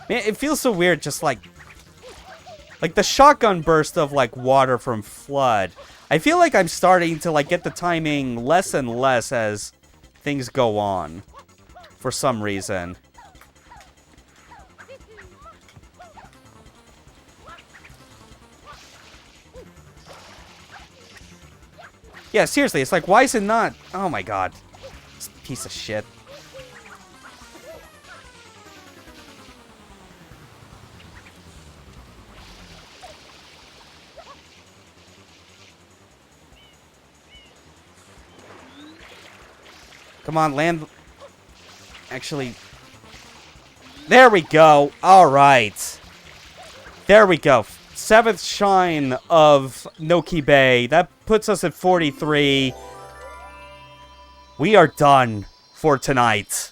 Man, it feels so weird, just like the shotgun burst of like water from Flood. I feel like I'm starting to like get the timing less and less as things go on, for some reason. Yeah, seriously, it's like, why is it not? Oh my god, this piece of shit. Come on, land. Actually, there we go. All right. There we go. 7th shine of Noki Bay. That puts us at 43. We are done for tonight.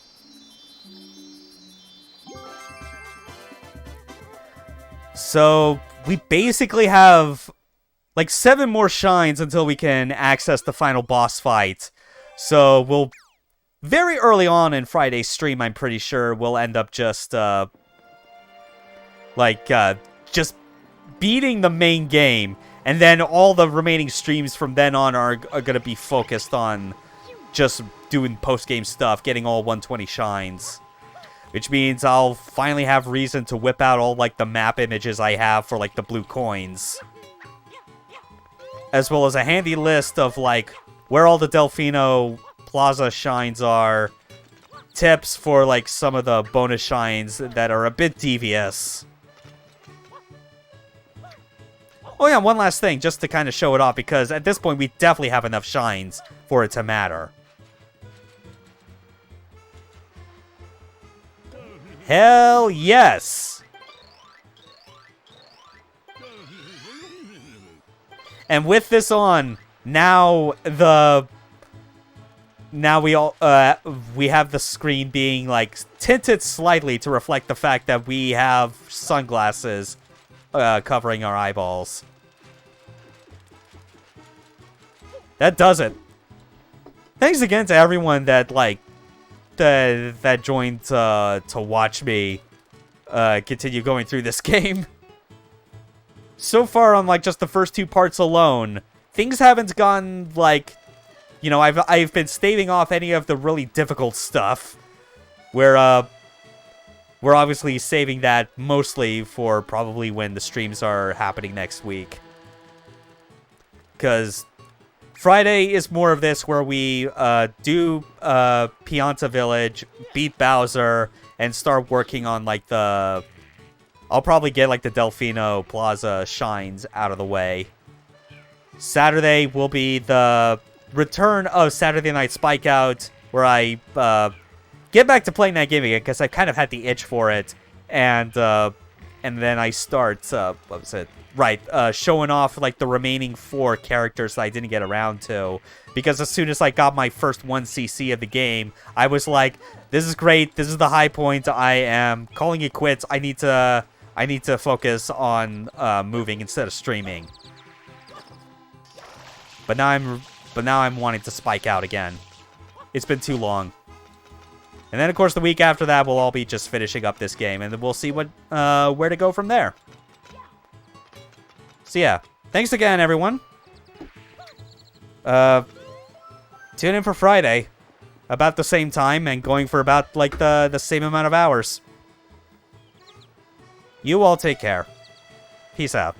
So, we basically have like 7 more shines until we can access the final boss fight. So, we'll very early on in Friday's stream, I'm pretty sure we'll end up just just beating the main game, and then all the remaining streams from then on are going to be focused on just doing post-game stuff, getting all 120 shines. Which means I'll finally have reason to whip out all, like, the map images I have for, like, the blue coins. As well as a handy list of, like, where all the Delfino Plaza shines are, tips for, like, some of the bonus shines that are a bit devious. Oh yeah, one last thing, just to kind of show it off, because at this point we definitely have enough shines for it to matter. Hell yes! And with this on, now we have the screen being like tinted slightly to reflect the fact that we have sunglasses covering our eyeballs. That does it. Thanks again to everyone that that joined to watch me continue going through this game. So far on like just the first 2 parts alone, things haven't gone like, you know, I've been staving off any of the really difficult stuff. We're obviously saving that mostly for probably when the streams are happening next week. Because Friday is more of this where we do Pianta Village, beat Bowser, and start working on like the... I'll probably get like the Delfino Plaza shines out of the way. Saturday will be the return of Saturday Night Spike Out, where I get back to playing that game again because I kind of had the itch for it, and then I start what was it? Right, showing off like the remaining 4 characters that I didn't get around to, because as soon as I got my first 1cc of the game, I was like, this is great, this is the high point, I am calling it quits, I need to focus on moving instead of streaming. But now I'm wanting to spike out again. It's been too long. And then of course the week after that we'll all be just finishing up this game, and then we'll see what where to go from there. So yeah, thanks again, everyone. Tune in for Friday, about the same time, and going for about, like, the same amount of hours. You all take care. Peace out.